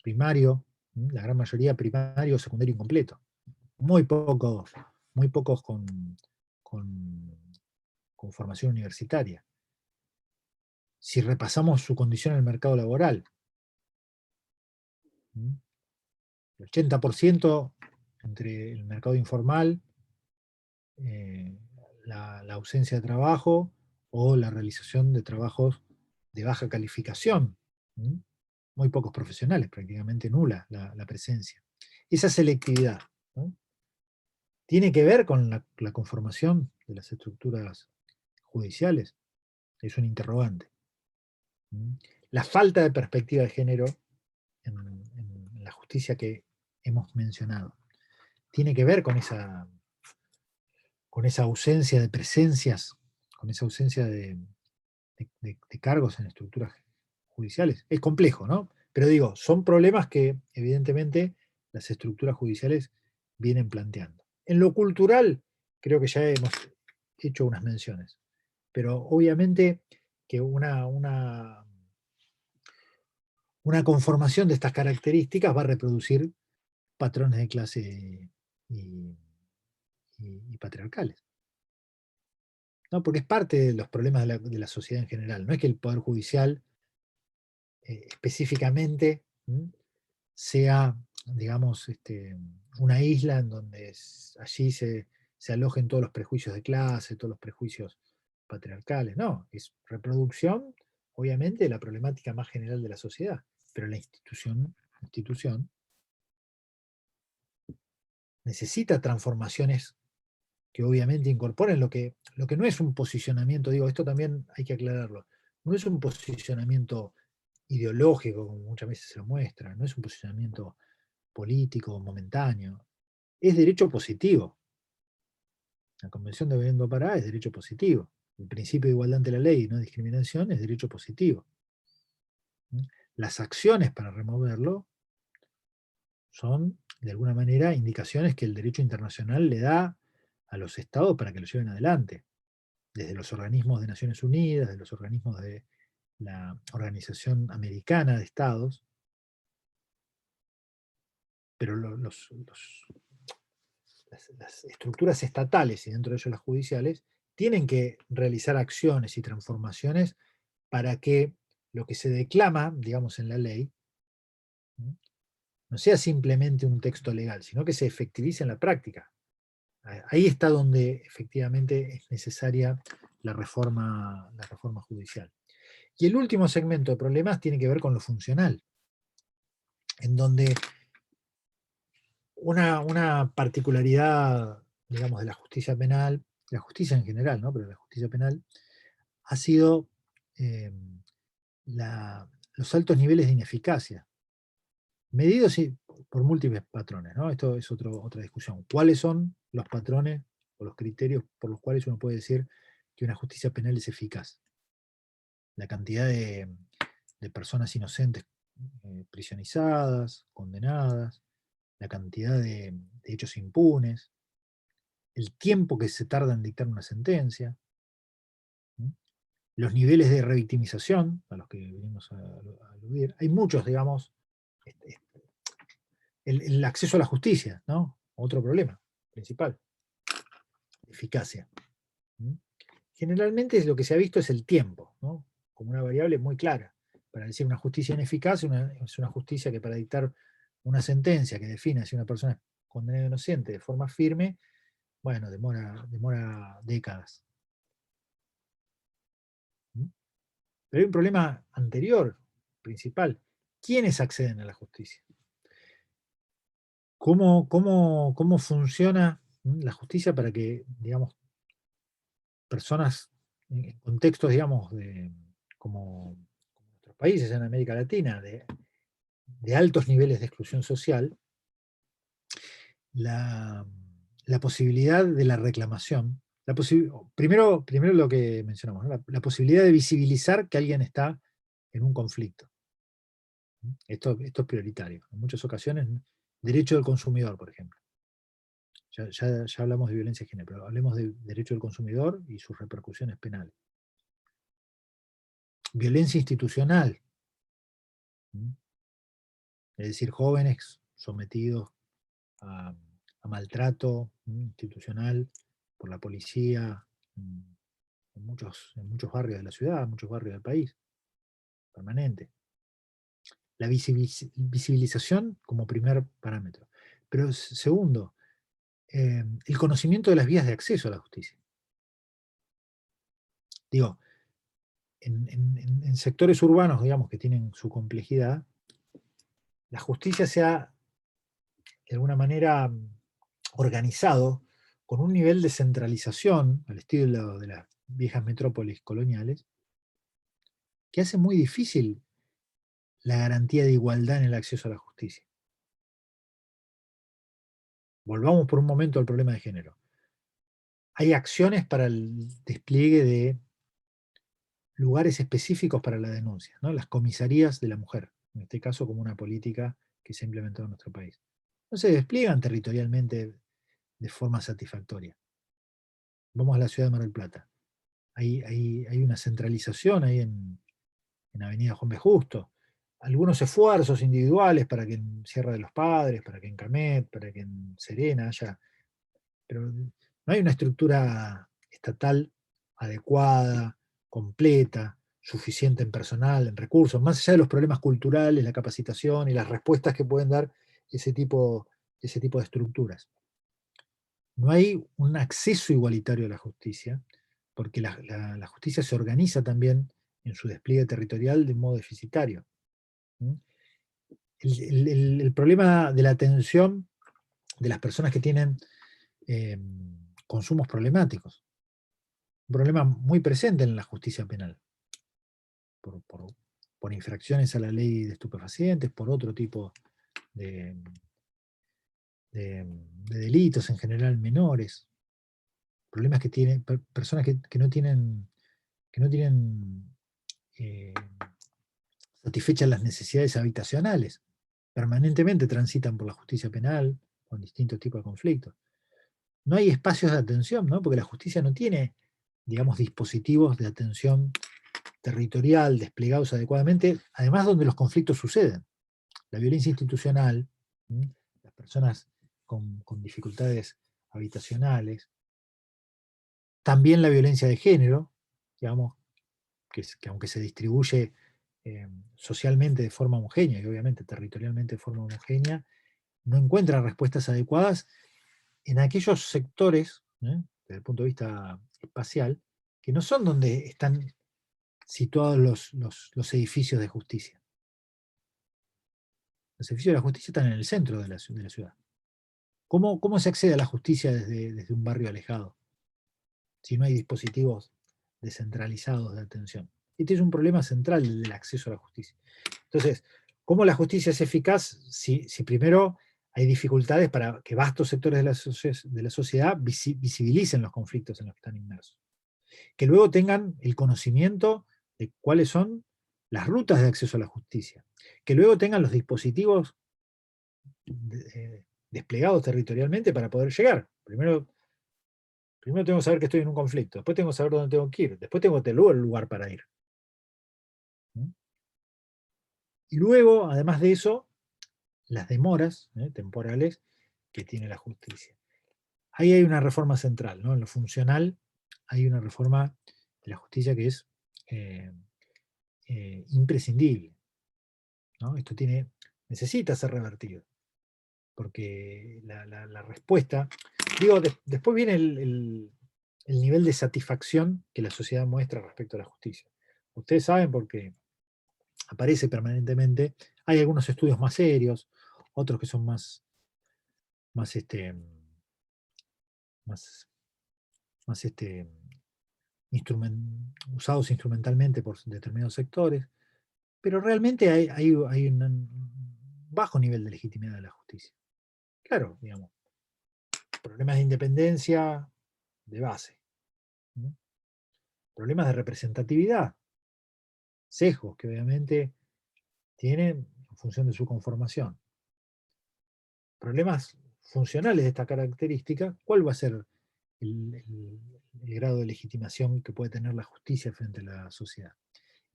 primario, la gran mayoría primario, secundario incompleto. Muy pocos con formación universitaria. Si repasamos su condición en el mercado laboral, el 80% entre el mercado informal, la ausencia de trabajo o la realización de trabajos de baja calificación. Muy pocos profesionales, prácticamente nula la presencia. Esa selectividad, ¿no? ¿Tiene que ver con la conformación de las estructuras judiciales? Es un interrogante. La falta de perspectiva de género en la justicia que hemos mencionado tiene que ver con esa ausencia de presencias, con esa ausencia de cargos en estructuras judiciales. Es complejo, ¿no? Pero digo, son problemas que evidentemente las estructuras judiciales vienen planteando. En lo cultural, creo que ya hemos hecho unas menciones, pero obviamente que una conformación de estas características va a reproducir patrones de clase y patriarcales. ¿No? Porque es parte de los problemas de la sociedad en general. No es que el Poder Judicial específicamente sea, digamos, una isla en donde allí se alojen todos los prejuicios de clase, todos los prejuicios patriarcales. No, es reproducción, obviamente, de la problemática más general de la sociedad. Pero la institución necesita transformaciones que obviamente incorporen lo que no es un posicionamiento, digo, esto también hay que aclararlo, no es un posicionamiento ideológico, como muchas veces se lo muestra, no es un posicionamiento político momentáneo, es derecho positivo. La Convención de Belén do Pará es derecho positivo. El principio de igualdad ante la ley y no discriminación es derecho positivo. Las acciones para removerlo son, de alguna manera, indicaciones que el derecho internacional le da a los estados para que lo lleven adelante, desde los organismos de Naciones Unidas, de los organismos de la Organización Americana de Estados, pero las estructuras estatales, y dentro de ellos las judiciales, tienen que realizar acciones y transformaciones para que lo que se declama, digamos, en la ley, no sea simplemente un texto legal, sino que se efectivice en la práctica. Ahí está donde efectivamente es necesaria la reforma judicial. Y el último segmento de problemas tiene que ver con lo funcional, en donde una particularidad, digamos, de la justicia penal, la justicia en general, ¿no? Pero la justicia penal, ha sido los altos niveles de ineficacia, medidos por múltiples patrones, ¿no? Esto es otra discusión. ¿Cuáles son los patrones o los criterios por los cuales uno puede decir que una justicia penal es eficaz? La cantidad de personas inocentes prisionizadas, condenadas, la cantidad de hechos impunes, el tiempo que se tarda en dictar una sentencia, los niveles de revictimización a los que venimos a aludir. Hay muchos, digamos, el acceso a la justicia, ¿no? Otro problema principal, eficacia. Generalmente lo que se ha visto es el tiempo, ¿no? Como una variable muy clara. Para decir una justicia ineficaz es una justicia que para dictar una sentencia que defina si una persona es condenada o inocente de forma firme, bueno, demora décadas. Pero hay un problema anterior, principal. ¿Quiénes acceden a la justicia? ¿Cómo funciona la justicia para que, digamos, personas en contextos, digamos, como nuestros países en América Latina, de altos niveles de exclusión social, la posibilidad de la reclamación, primero lo que mencionamos, ¿no? la posibilidad de visibilizar que alguien está en un conflicto. Esto es prioritario. En muchas ocasiones, derecho del consumidor, por ejemplo. Ya hablamos de violencia de género, pero hablemos de derecho del consumidor y sus repercusiones penales. Violencia institucional. Es decir, jóvenes sometidos a maltrato institucional por la policía en muchos barrios de la ciudad, en muchos barrios del país, permanente. La visibilización como primer parámetro. Pero segundo, el conocimiento de las vías de acceso a la justicia. Digo, en sectores urbanos, digamos, que tienen su complejidad, la justicia se ha, de alguna manera, organizado con un nivel de centralización, al estilo de las viejas metrópolis coloniales, que hace muy difícil la garantía de igualdad en el acceso a la justicia. Volvamos por un momento al problema de género. Hay acciones para el despliegue de lugares específicos para la denuncia, ¿no? Las comisarías de la mujer, en este caso como una política que se ha implementado en nuestro país. No se despliegan territorialmente de forma satisfactoria. Vamos a la ciudad de Mar del Plata. Hay una centralización ahí en Avenida Juan B. Justo. Algunos esfuerzos individuales para que en Sierra de los Padres, para que en Camet, para que en Serena haya, pero no hay una estructura estatal adecuada, completa, suficiente en personal, en recursos, más allá de los problemas culturales, la capacitación y las respuestas que pueden dar ese tipo de estructuras. No hay un acceso igualitario a la justicia, porque la justicia se organiza también en su despliegue territorial de modo deficitario. El problema de la atención de las personas que tienen consumos problemáticos, un problema muy presente en la justicia penal, por infracciones a la ley de estupefacientes, por otro tipo de delitos, en general menores, problemas que tienen personas que no tienen satisfechas las necesidades habitacionales, permanentemente transitan por la justicia penal con distintos tipos de conflictos. No hay espacios de atención, ¿no? Porque la justicia no tiene, digamos, dispositivos de atención territorial desplegados adecuadamente, además donde los conflictos suceden. La violencia institucional, las personas con dificultades habitacionales, también la violencia de género, digamos, que aunque se distribuye socialmente de forma homogénea y obviamente territorialmente de forma homogénea, no encuentra respuestas adecuadas en aquellos sectores, desde el punto de vista espacial, que no son donde están situados los edificios de justicia. Los edificios de la justicia están en el centro de la ciudad. ¿Cómo se accede a la justicia desde un barrio alejado? Si no hay dispositivos descentralizados de atención. Este es un problema central del acceso a la justicia. Entonces, ¿cómo la justicia es eficaz si primero hay dificultades para que vastos sectores de la sociedad visibilicen los conflictos en los que están inmersos? Que luego tengan el conocimiento de cuáles son las rutas de acceso a la justicia. Que luego tengan los dispositivos desplegados territorialmente para poder llegar. Primero tengo que saber que estoy en un conflicto, después tengo que saber dónde tengo que ir, después tengo que tener el lugar para ir. Y luego, además de eso, las demoras temporales que tiene la justicia. Ahí hay una reforma central, ¿no? En lo funcional hay una reforma de la justicia que es imprescindible, ¿no? Esto necesita ser revertido, porque la respuesta, digo, después viene el nivel de satisfacción que la sociedad muestra respecto a la justicia. Ustedes saben porque aparece permanentemente, hay algunos estudios más serios, otros que son más usados instrumentalmente por determinados sectores, pero realmente hay un bajo nivel de legitimidad de la justicia. Claro, digamos, problemas de independencia de base, ¿no? Problemas de representatividad, sesgos que obviamente tienen en función de su conformación. Problemas funcionales de esta característica, ¿cuál va a ser el grado de legitimación que puede tener la justicia frente a la sociedad?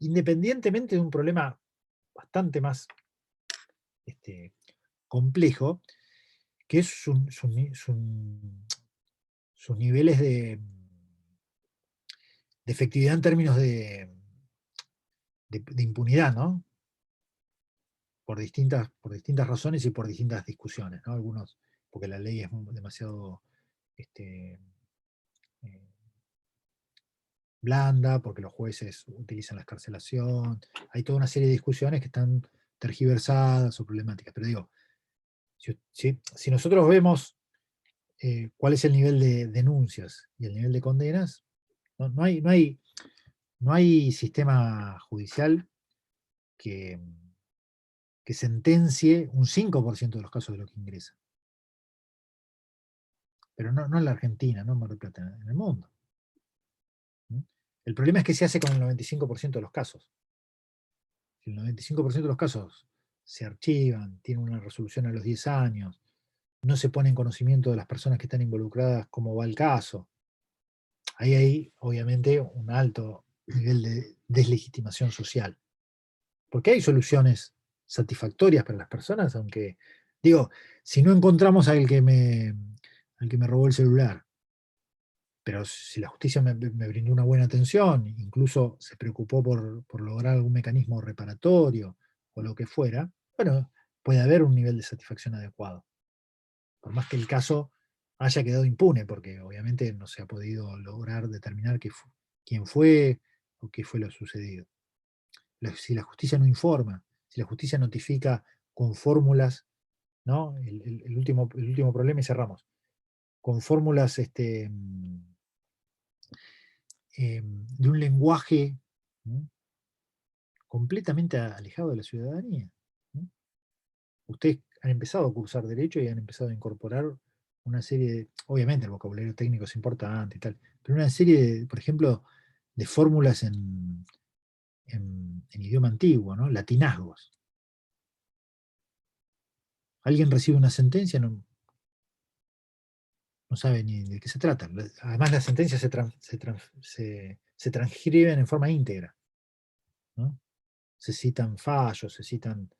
Independientemente de un problema bastante más complejo, que es sus niveles de efectividad en términos de impunidad, ¿no? Por distintas razones y por distintas discusiones, ¿no? Algunos, porque la ley es demasiado blanda, porque los jueces utilizan la excarcelación. Hay toda una serie de discusiones que están tergiversadas o problemáticas. Pero digo, si nosotros vemos cuál es el nivel de denuncias y el nivel de condenas, no hay sistema judicial que sentencie un 5% de los casos de los que ingresan. Pero no en la Argentina, no en Mar del Plata, en el mundo. El problema es que se hace con el 95% de los casos. Si el 95% de los casos se archivan, tienen una resolución a los 10 años, no se pone en conocimiento de las personas que están involucradas cómo va el caso, ahí hay obviamente un alto nivel de deslegitimación social. Porque hay soluciones satisfactorias para las personas, aunque, digo, si no encontramos al que me robó el celular, pero si la justicia me brindó una buena atención, incluso se preocupó por lograr algún mecanismo reparatorio o lo que fuera, bueno, puede haber un nivel de satisfacción adecuado. Por más que el caso haya quedado impune, porque obviamente no se ha podido lograr determinar quién fue o qué fue lo sucedido. Si la justicia no informa, si la justicia notifica con fórmulas, ¿no? El último problema y cerramos. Con fórmulas de un lenguaje, ¿no?, completamente alejado de la ciudadanía, ¿no? Ustedes han empezado a cursar Derecho y han empezado a incorporar una serie de, obviamente el vocabulario técnico es importante y tal, pero una serie, por ejemplo, de fórmulas en idioma antiguo, ¿no? Latinazgos. Alguien recibe una sentencia, no sabe ni de qué se trata. Además, las sentencias se transcriben en forma íntegra, ¿no? Se citan fallos, se citan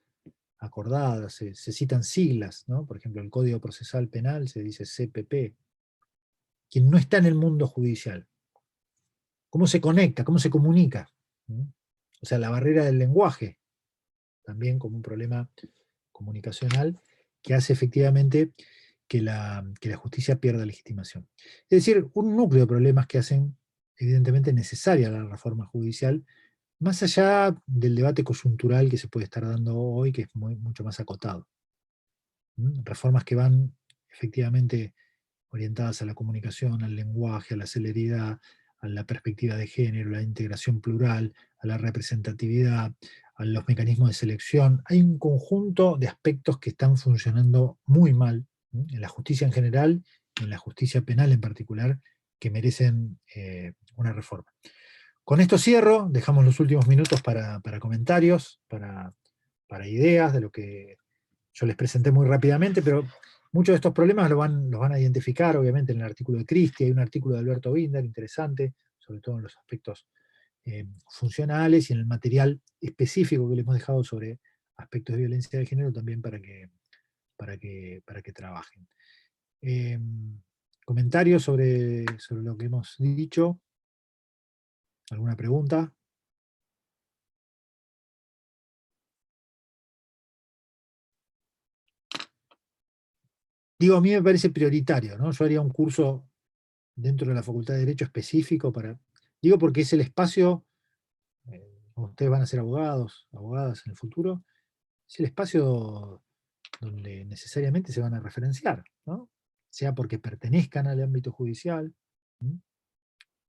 acordadas, se citan siglas, ¿no? Por ejemplo, el Código Procesal Penal se dice CPP. Quien no está en el mundo judicial, ¿cómo se conecta? ¿Cómo se comunica? ¿no? O sea, la barrera del lenguaje, también como un problema comunicacional que hace efectivamente que la justicia pierda legitimación. Es decir, un núcleo de problemas que hacen evidentemente necesaria la reforma judicial, más allá del debate coyuntural que se puede estar dando hoy, que es mucho más acotado. Reformas que van efectivamente orientadas a la comunicación, al lenguaje, a la celeridad, a la perspectiva de género, a la integración plural, a la representatividad, a los mecanismos de selección. Hay un conjunto de aspectos que están funcionando muy mal, ¿no?, en la justicia en general y en la justicia penal en particular, que merecen una reforma. Con esto cierro, dejamos los últimos minutos para comentarios, para ideas de lo que yo les presenté muy rápidamente, pero muchos de estos problemas los van a identificar, obviamente, en el artículo de Cristi. Hay un artículo de Alberto Binder interesante, sobre todo en los aspectos funcionales y en el material específico que le hemos dejado sobre aspectos de violencia de género también para que trabajen. ¿Comentarios sobre lo que hemos dicho? ¿Alguna pregunta? Digo, a mí me parece prioritario, ¿no? Yo haría un curso dentro de la Facultad de Derecho específico digo porque es el espacio, ustedes van a ser abogados, abogadas en el futuro, es el espacio donde necesariamente se van a referenciar, ¿no? Sea porque pertenezcan al ámbito judicial,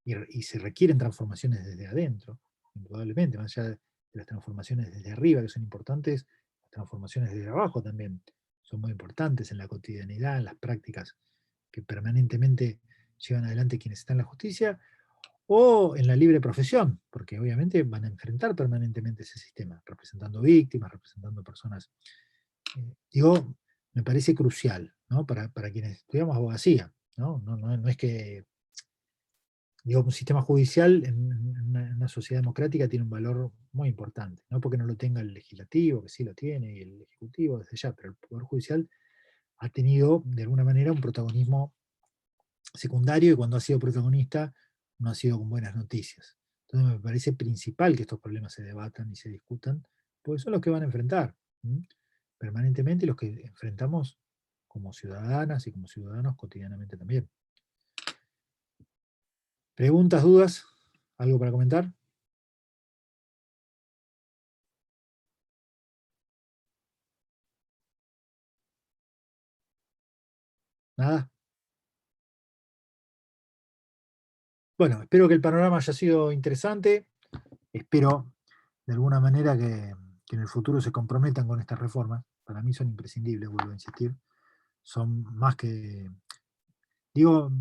y se requieren transformaciones desde adentro, indudablemente, más allá de las transformaciones desde arriba, que son importantes, las transformaciones desde abajo también son muy importantes en la cotidianidad, en las prácticas que permanentemente llevan adelante quienes están en la justicia, o en la libre profesión, porque obviamente van a enfrentar permanentemente ese sistema, representando víctimas, representando personas. Digo, me parece crucial, ¿no?, para quienes estudiamos abogacía, ¿no? No es que, digo, un sistema judicial en una sociedad democrática tiene un valor muy importante, no porque no lo tenga el legislativo, que sí lo tiene, y el ejecutivo desde ya, pero el Poder Judicial ha tenido de alguna manera un protagonismo secundario, y cuando ha sido protagonista no ha sido con buenas noticias. Entonces me parece principal que estos problemas se debatan y se discutan, porque son los que van a enfrentar permanentemente, los que enfrentamos como ciudadanas y como ciudadanos cotidianamente también. ¿Preguntas, dudas? ¿Algo para comentar? ¿Nada? Bueno, espero que el panorama haya sido interesante. Espero de alguna manera que en el futuro se comprometan con estas reformas. Para mí son imprescindibles, vuelvo a insistir. Son más que... Digo,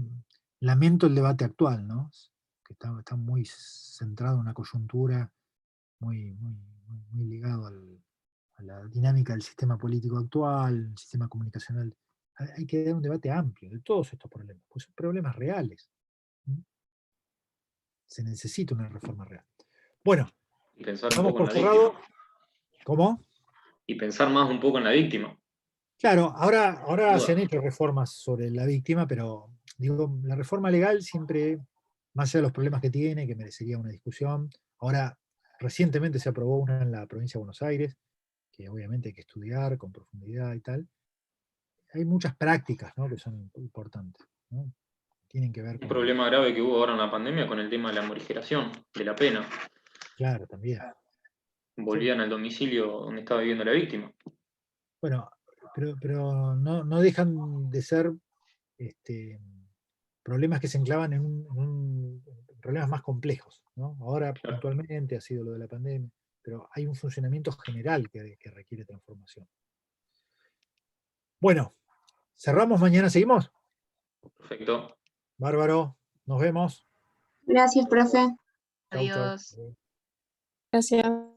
lamento el debate actual, ¿no? Que está muy centrado en una coyuntura muy ligado a la dinámica del sistema político actual, el sistema comunicacional. Hay que dar un debate amplio de todos estos problemas, pues son problemas reales. Se necesita una reforma real. Bueno, Y pensar un vamos poco en por la cerrado. víctima. ¿Cómo? Y pensar más un poco en la víctima. Claro, ahora se han Duda. hecho reformas sobre la víctima, pero digo, la reforma legal siempre, más allá de los problemas que tiene, que merecería una discusión. Ahora, recientemente se aprobó una en la provincia de Buenos Aires, que obviamente hay que estudiar con profundidad y tal. Hay muchas prácticas, ¿no?, que son importantes, ¿no? Tienen que ver Un con... problema grave que hubo ahora en la pandemia con el tema de la morigeración, de la pena. Claro, también. Volvían al domicilio donde estaba viviendo la víctima. Bueno, pero no dejan de ser problemas que se enclavan en problemas más complejos, ¿no? Ahora Claro. puntualmente ha sido lo de la pandemia, pero hay un funcionamiento general que requiere transformación. Bueno, cerramos, mañana seguimos. Perfecto. Bárbaro, nos vemos. Gracias, profe. Chau, chau. Adiós. Gracias.